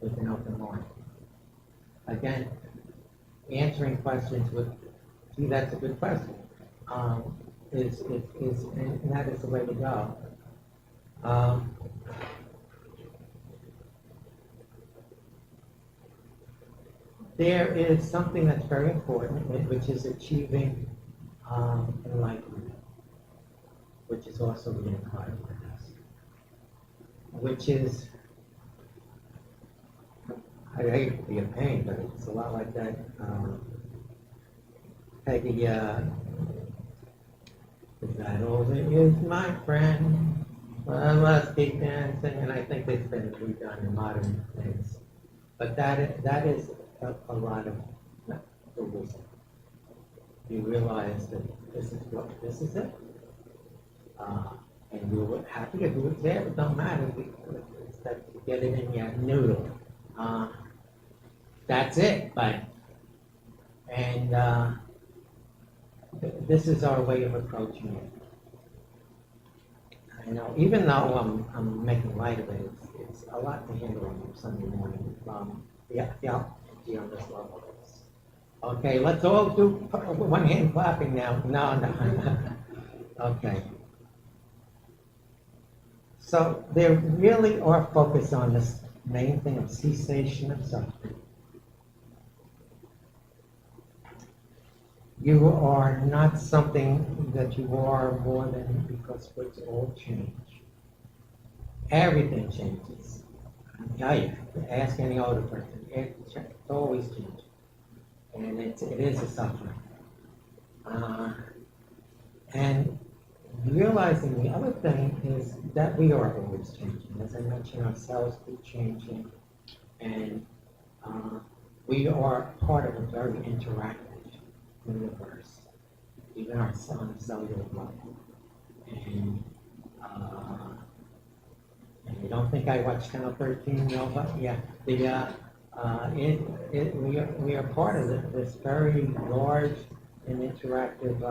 with an open mind. Again, answering questions with, gee, that's a good question, and that is the way to go. There is something that's very important, which is achieving enlightenment, which is also reincarnated with us, which is, I hate to be a pain, but it's a lot like that. Peggy, is that all there is, my friend? Well, let's keep dancing, and I think it's been redone in modern things. But that is a lot of the wisdom. You realize that this is it. And you're happy to do it there, but don't matter, it's that you get it in your noodle. That's it, but, and this is our way of approaching it. You know, even though I'm making light of it, it's a lot to handle on Sunday morning. Yeah, on this level. Okay, let's all do one hand clapping now. No. Okay. So they really are focused on this main thing of cessation of suffering. You are not something that you are more than because it's all change. Everything changes. I ask any older person, it's always changing. And it is a suffering. And realizing the other thing is that we are always changing. As I mentioned, our cells keep changing. And we are part of a very interactive universe, even our on a cellular level. And you don't think I watch Channel 13, no, but yeah, we are part of this very large and interactive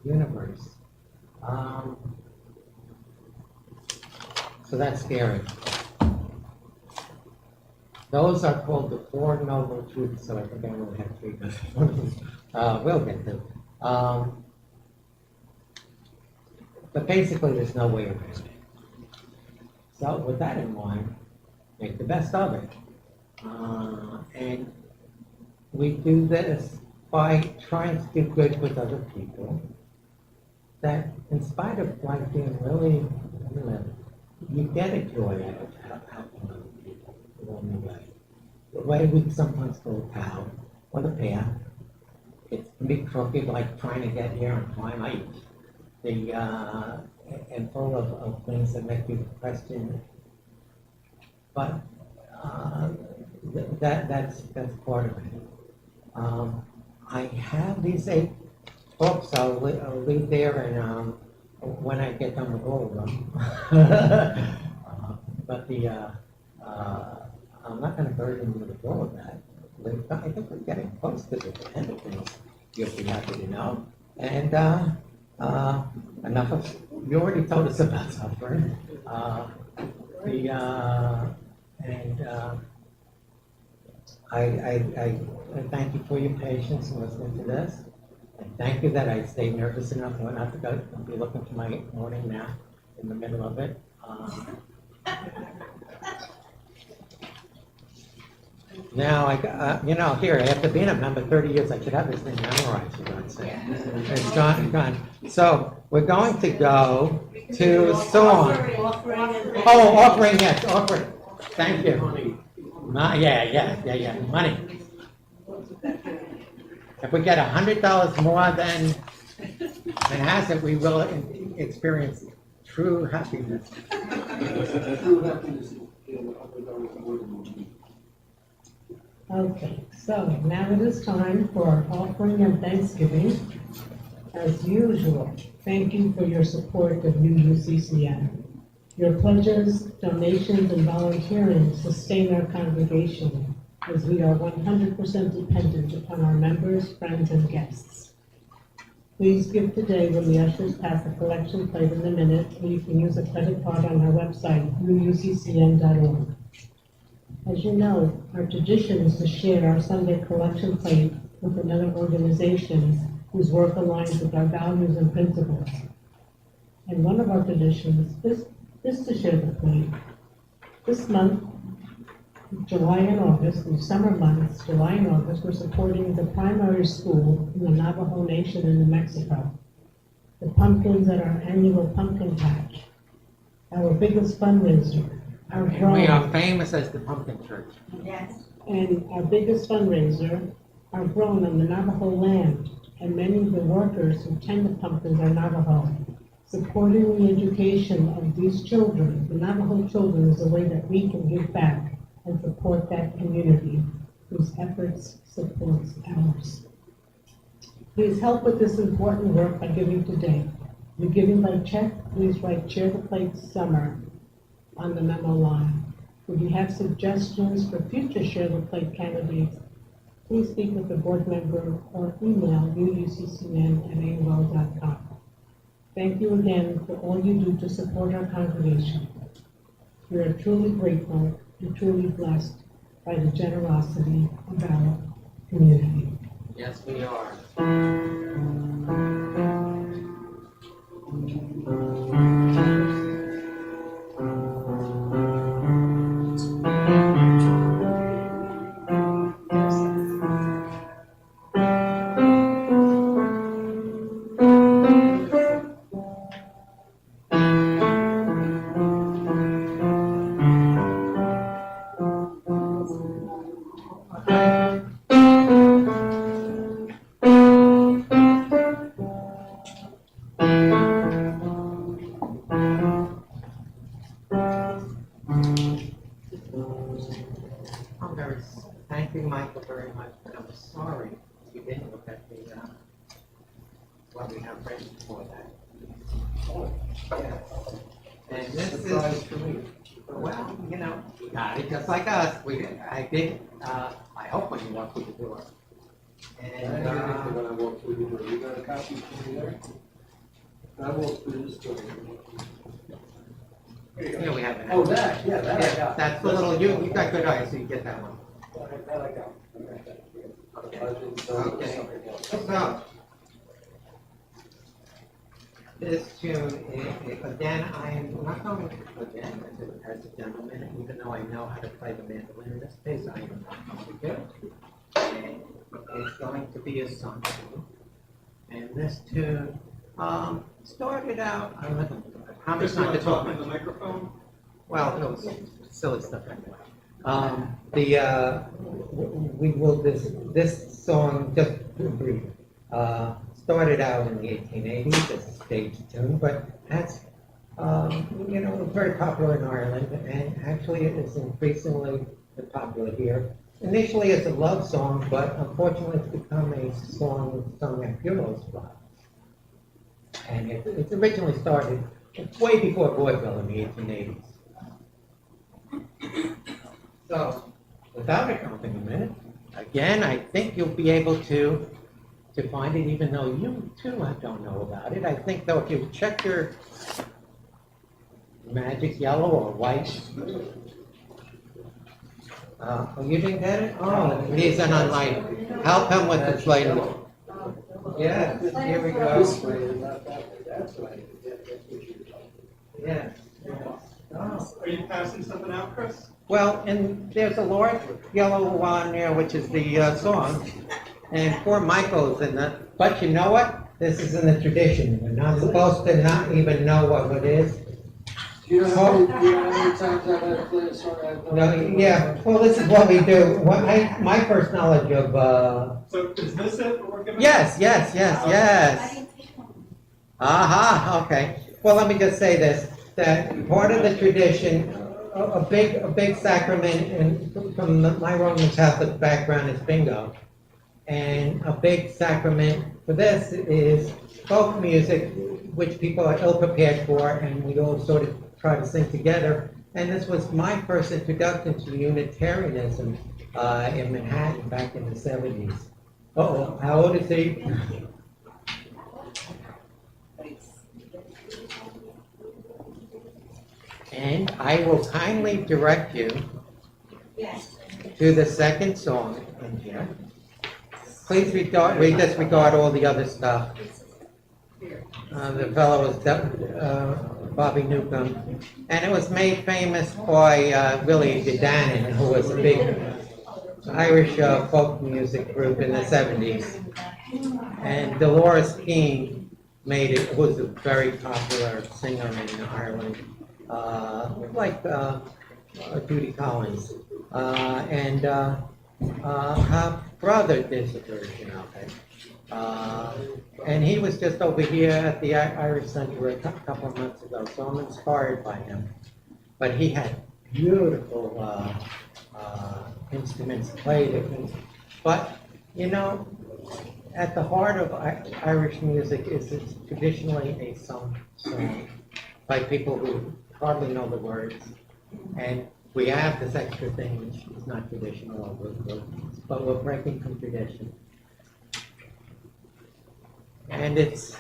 universe. So that's scary. Those are called the Four Noble Truths, so I think I only have three, but we'll get to. But basically, there's no way around it. So with that in mind, make the best of it. And we do this by trying to do good with other people. That in spite of life being really, you get a joy out of helping other people along the way. The way we sometimes go a cow or the path, it can be crooked, like trying to get here and climb height. And full of things that make you question. But that's part of it. I have these 8 books. I'll leave there, and when I get done with all of them. But I'm not going to burden you with all of that. I think we're getting close to the end of things. You'll be happy to know. And enough of, you already told us about suffering. I thank you for your patience in listening to this. And thank you that I stayed nervous enough not to go and be looking for my morning nap in the middle of it. Now, here, after being a member 30 years, I should have this thing memorized, for God's sake. It's gone. So, we're going to go to song. Offering, yes, offering. Thank you. Yeah, money. If we get $100 more than Manhasset, we will experience true happiness.
True happiness is, $100 more than we need.
Okay, so now it is time for our offering and thanksgiving. As usual, thank you for your support of UUCCN. Your pledges, donations, and volunteering sustain our congregation as we are 100% dependent upon our members, friends, and guests. Please give today when the ushers pass the collection plate in a minute, or you can use a credit card on our website, uuccn.org. As you know, our tradition is to share our Sunday collection plate with another organization whose work aligns with our values and principles. And one of our traditions is to share the plate. This month, July and August, in summer months, July and August, we're supporting the primary school in the Navajo Nation in New Mexico. The pumpkins at our annual pumpkin patch. Our biggest fundraiser, our
We are
grown,
famous as the Pumpkin Church.
Yes.
and our biggest fundraiser are grown on the Navajo land, and many of the workers who tend the pumpkins are Navajo. Supporting the education of these children, the Navajo children, is a way that we can give back and support that community whose efforts supports ours. Please help with this important work by giving today. If you're giving by check, please write Share the Plate Summer on the memo line. If you have suggestions for future Share the Plate candidates, please speak with the board member or email uuccn@aol.com. Thank you again for all you do to support our congregation. We are truly grateful and truly blessed by the generosity of our community.
Yes, we are. Thank you, Michael, very much, but I'm sorry you didn't look at the, what we have ready for that. Yes. And this is, well, you know, you got it just like us. I hope when you walk through the door. And,
When I walk through the door, you got a copy for me there? I walk through this door.
here we have it.
Oh, that, yeah, that I
Yeah,
got.
that's the little, you got good eyes, so you get that one.
That I got.
Okay. So, this tune, again, I am not going to, again, as a gentleman, even though I know how to play the mandolin in this case, I am not going to do it. And it's going to be a song tune. And this tune, started out, I promise not to talk
in
much.
the microphone?
Well, it was silly stuff anyway. This song, just brief, started out in the 1880s as a stage tune, but that's, very popular in Ireland, and actually it is increasingly popular here. Initially as a love song, but unfortunately it's become a song sung at funerals. And it's originally started way before vaudeville in the 1880s. So, without accompaniment, again, I think you'll be able to find it, even though you too don't know about it. I think though, if you check your magic yellow or white, you didn't get it? Oh, he's an unlighted. Help him with the lighting. Yeah, here we go.
This way, not that way, that's right. That's what you're talking
Yeah. Oh.
Are you passing something out, Chris?
Well, and there's a large yellow one there, which is the song, and poor Michael's in the, but you know what? This is in the tradition. We're not supposed to not even know what it is.
Do you know how many times I've had to play a song I've done?
No, yeah, well, this is what we do. My first knowledge of,
So is this it we're working on?
yes. Aha, okay. Well, let me just say this, that part of the tradition, a big sacrament, and from my Roman Catholic background is bingo. And a big sacrament for this is folk music, which people are ill-prepared for, and we all sort of try to sing together. And this was my first introduction to Unitarianism in Manhattan back in the 70s. Uh-oh, how old is he? And I will kindly direct you to the second song in here. Please disregard all the other stuff. The fellow was Bobby Newcomb, and it was made famous by Willie Dannon, who was a big Irish folk music group in the 70s. And Dolores Keane made it, was a very popular singer in Ireland, like Judy Collins. And her brother did the version of it. And he was just over here at the Irish Center a couple of months ago, so I'm inspired by him. But he had beautiful instruments played. But, you know, at the heart of Irish music is it's traditionally a song by people who hardly know the words. And we have this extra thing which is not traditional, but we're breaking from tradition. And it's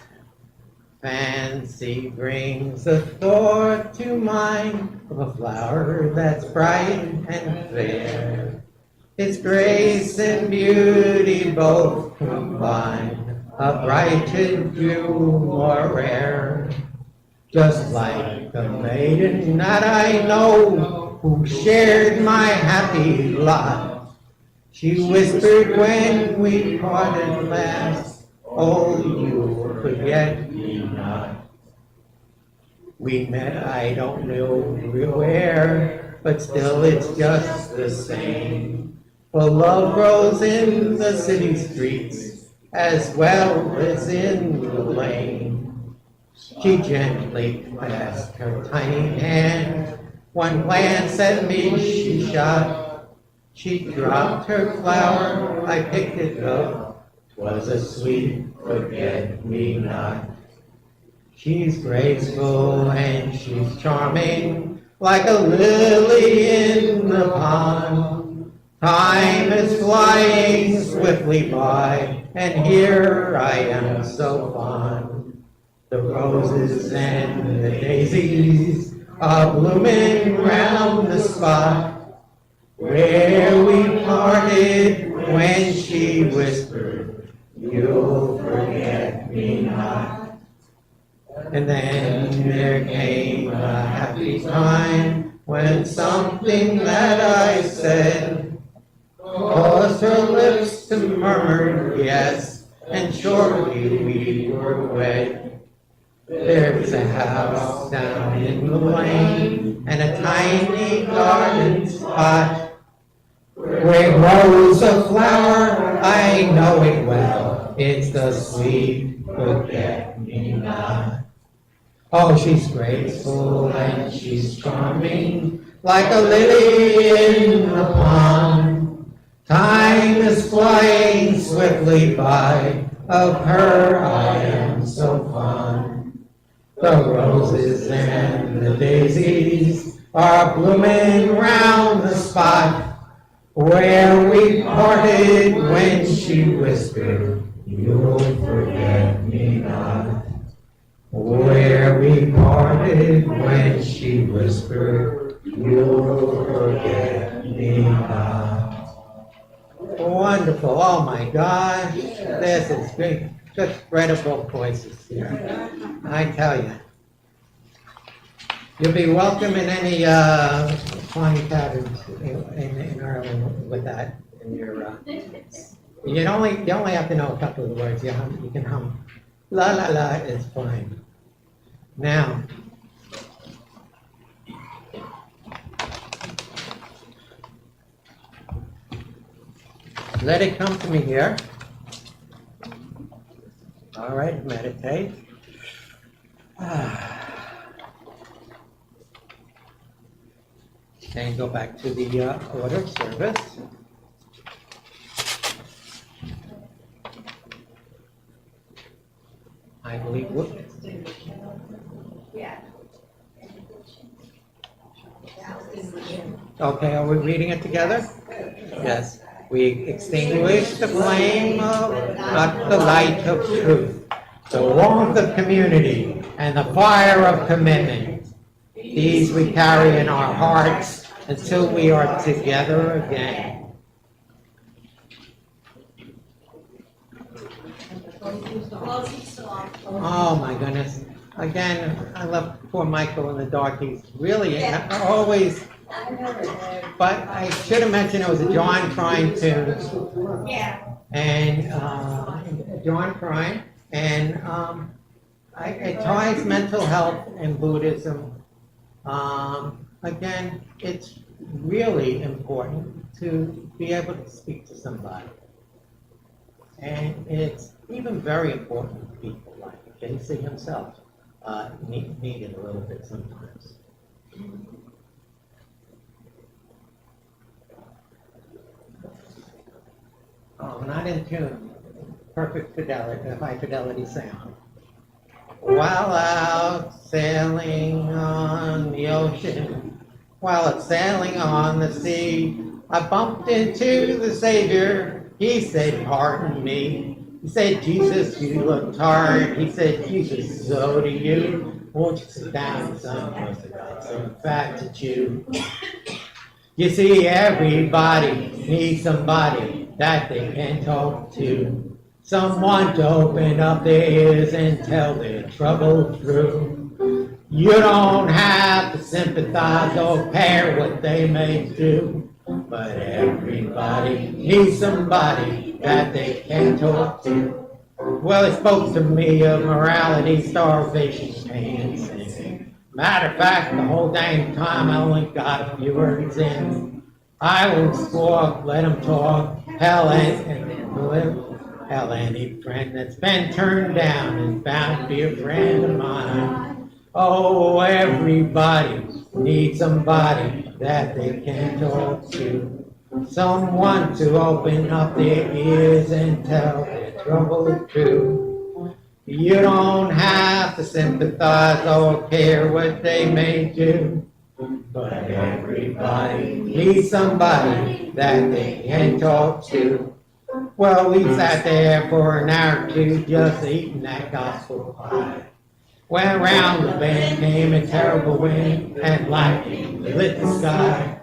fancy brings a thought to mind of a flower that's bright and fair. Its grace and beauty both combine, a brighter jewel more rare. Just like the maiden that I know, who shared my happy lot. She whispered when we parted last, oh, you forget me not. We met, I don't know where, but still it's just the same. For love grows in the city streets, as well as in the lane. She gently passed her tiny hand. One glance at me she shot. She dropped her flower, I picked it up. 'Twas a sweet forget-me-not. She's graceful and she's charming, like a lily in the pond. Time is flying swiftly by, and here I am so fond. The roses and the daisies are blooming round the spot where we parted when she whispered, you'll forget me not. And then there came a happy time when something that I said caused her lips to murmur yes, and shortly we were wed. There's a house down in the lane and a tiny garden spot where grows a flower, I know it well. It's the sweet forget-me-not. Oh, she's graceful and she's charming, like a lily in the pond. Time is flying swiftly by, of her I am so fond. The roses and the daisies are blooming round the spot where we parted when she whispered, you'll forget me not. Where we parted when she whispered, you'll forget me not. Wonderful, oh my gosh, this is great. Just incredible voices here. I tell you. You'll be welcome in any fine taverns in Ireland with that in your. You only have to know a couple of the words. You can hum. La la la is fine. Now, let it come to me here. All right, meditate. Then go back to the order of service. I believe
Yeah.
okay, are we reading it together? Yes. We extinguish the flame of the light of truth, the warmth of community, and the fire of commitment. These we carry in our hearts until we are together again.
Closing song.
Oh my goodness. Again, I love poor Michael in the dark. He's really always, but I should have mentioned it was a John Prine tune.
Yeah.
And John Prine. And it ties mental health and Buddhism. Again, it's really important to be able to speak to somebody. And it's even very important to people like Casey himself need it a little bit sometimes. Oh, not in tune. Perfect fidelity, high fidelity sound. While out sailing on the ocean, while it's sailing on the sea, I bumped into the Savior. He said, "Pardon me." He said, "Jesus, you look tired." He said, "Jesus, so do you. Won't you sit down, son? I've got some fat to chew." You see, everybody needs somebody that they can talk to. Someone to open up their ears and tell their trouble through. You don't have to sympathize or care what they may do, but everybody needs somebody that they can talk to. Well, it spoke to me of morality, starvation, pain, and sin. Matter of fact, the whole dang time I only got a few words in. I won't squawk, let them talk. Hell, any friend that's been turned down is bound to be a friend of mine. Oh, everybody needs somebody that they can talk to. Someone to open up their ears and tell their trouble true. You don't have to sympathize or care what they may do, but everybody needs somebody that they can talk to. Well, we sat there for an hour or two just eating that gospel pie. Went around the bend, came a terrible wind, and lightning lit the sky.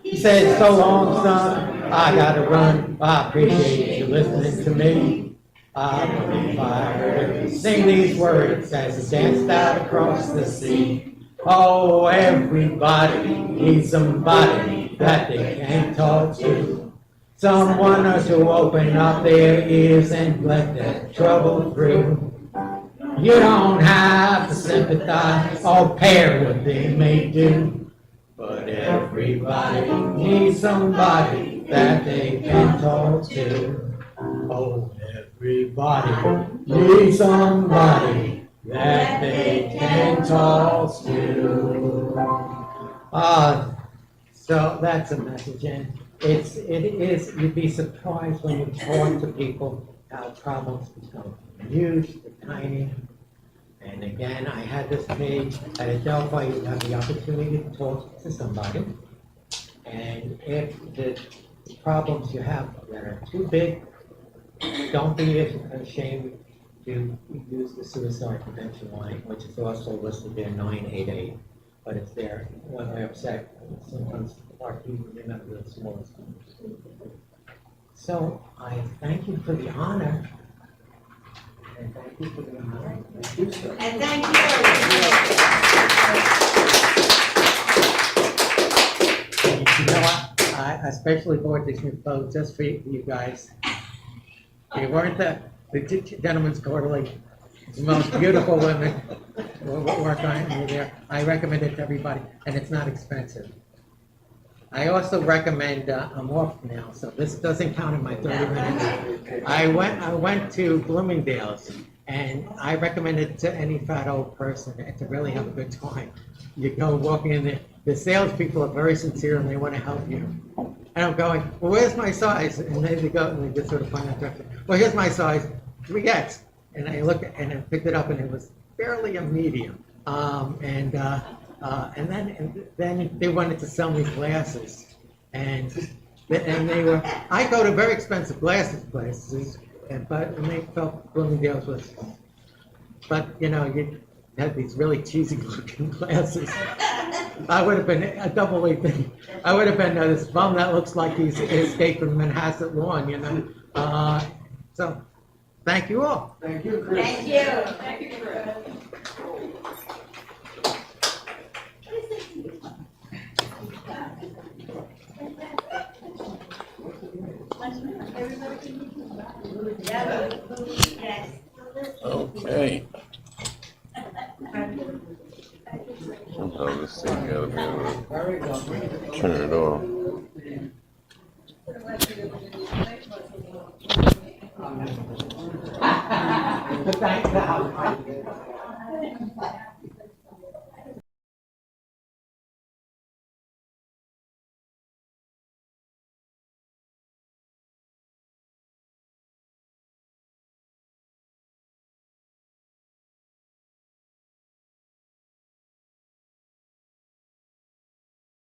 He said, "So long, son, I gotta run. I appreciate you listening to me. I believe I heard you sing these words as he danced out across the sea. Oh, everybody needs somebody that they can talk to. Someone to open up their ears and let their trouble through. You don't have to sympathize or care what they may do, but everybody needs somebody that they can talk to. Oh, everybody needs somebody that they can talk to." So that's a message, and it is, you'd be surprised when you talk to people how problems become huge to tiny. And again, I had this page at Adelphi, you have the opportunity to talk to somebody. And if the problems you have that are too big, don't be ashamed to use the suicide prevention line, which is also listed there, 988. But it's there. When we're upset, sometimes our people remember the smallest things. So I thank you for the honor. And thank you for the honor. Thank you, sir.
And thank you, everyone.
You know what? I especially bought this new boat just for you guys. You weren't the gentleman's quarterly. The most beautiful women work on it there. I recommend it to everybody, and it's not expensive. I also recommend, I'm off now, so this doesn't count in my 30 minutes. I went to Bloomingdale's, and I recommend it to any fat old person to really have a good time. You go walking in there, the salespeople are very sincere and they want to help you. And I'm going, well, where's my size? And they go and they just sort of point out direction. Well, here's my size, 3X. And I looked and I picked it up and it was barely a medium. And then they wanted to sell me glasses. And they were, I go to very expensive glasses places, and they felt Bloomingdale's was, but you had these really cheesy looking glasses. I would have been a double A thing. I would have been this bum that looks like he's escaped from Manhasset Lawn, So, thank you all.
Thank you, Chris.
Thank you.
Thank you, Chris.
Yes.
Okay. Somehow this thing gotta be able to turn it off.
Thank God.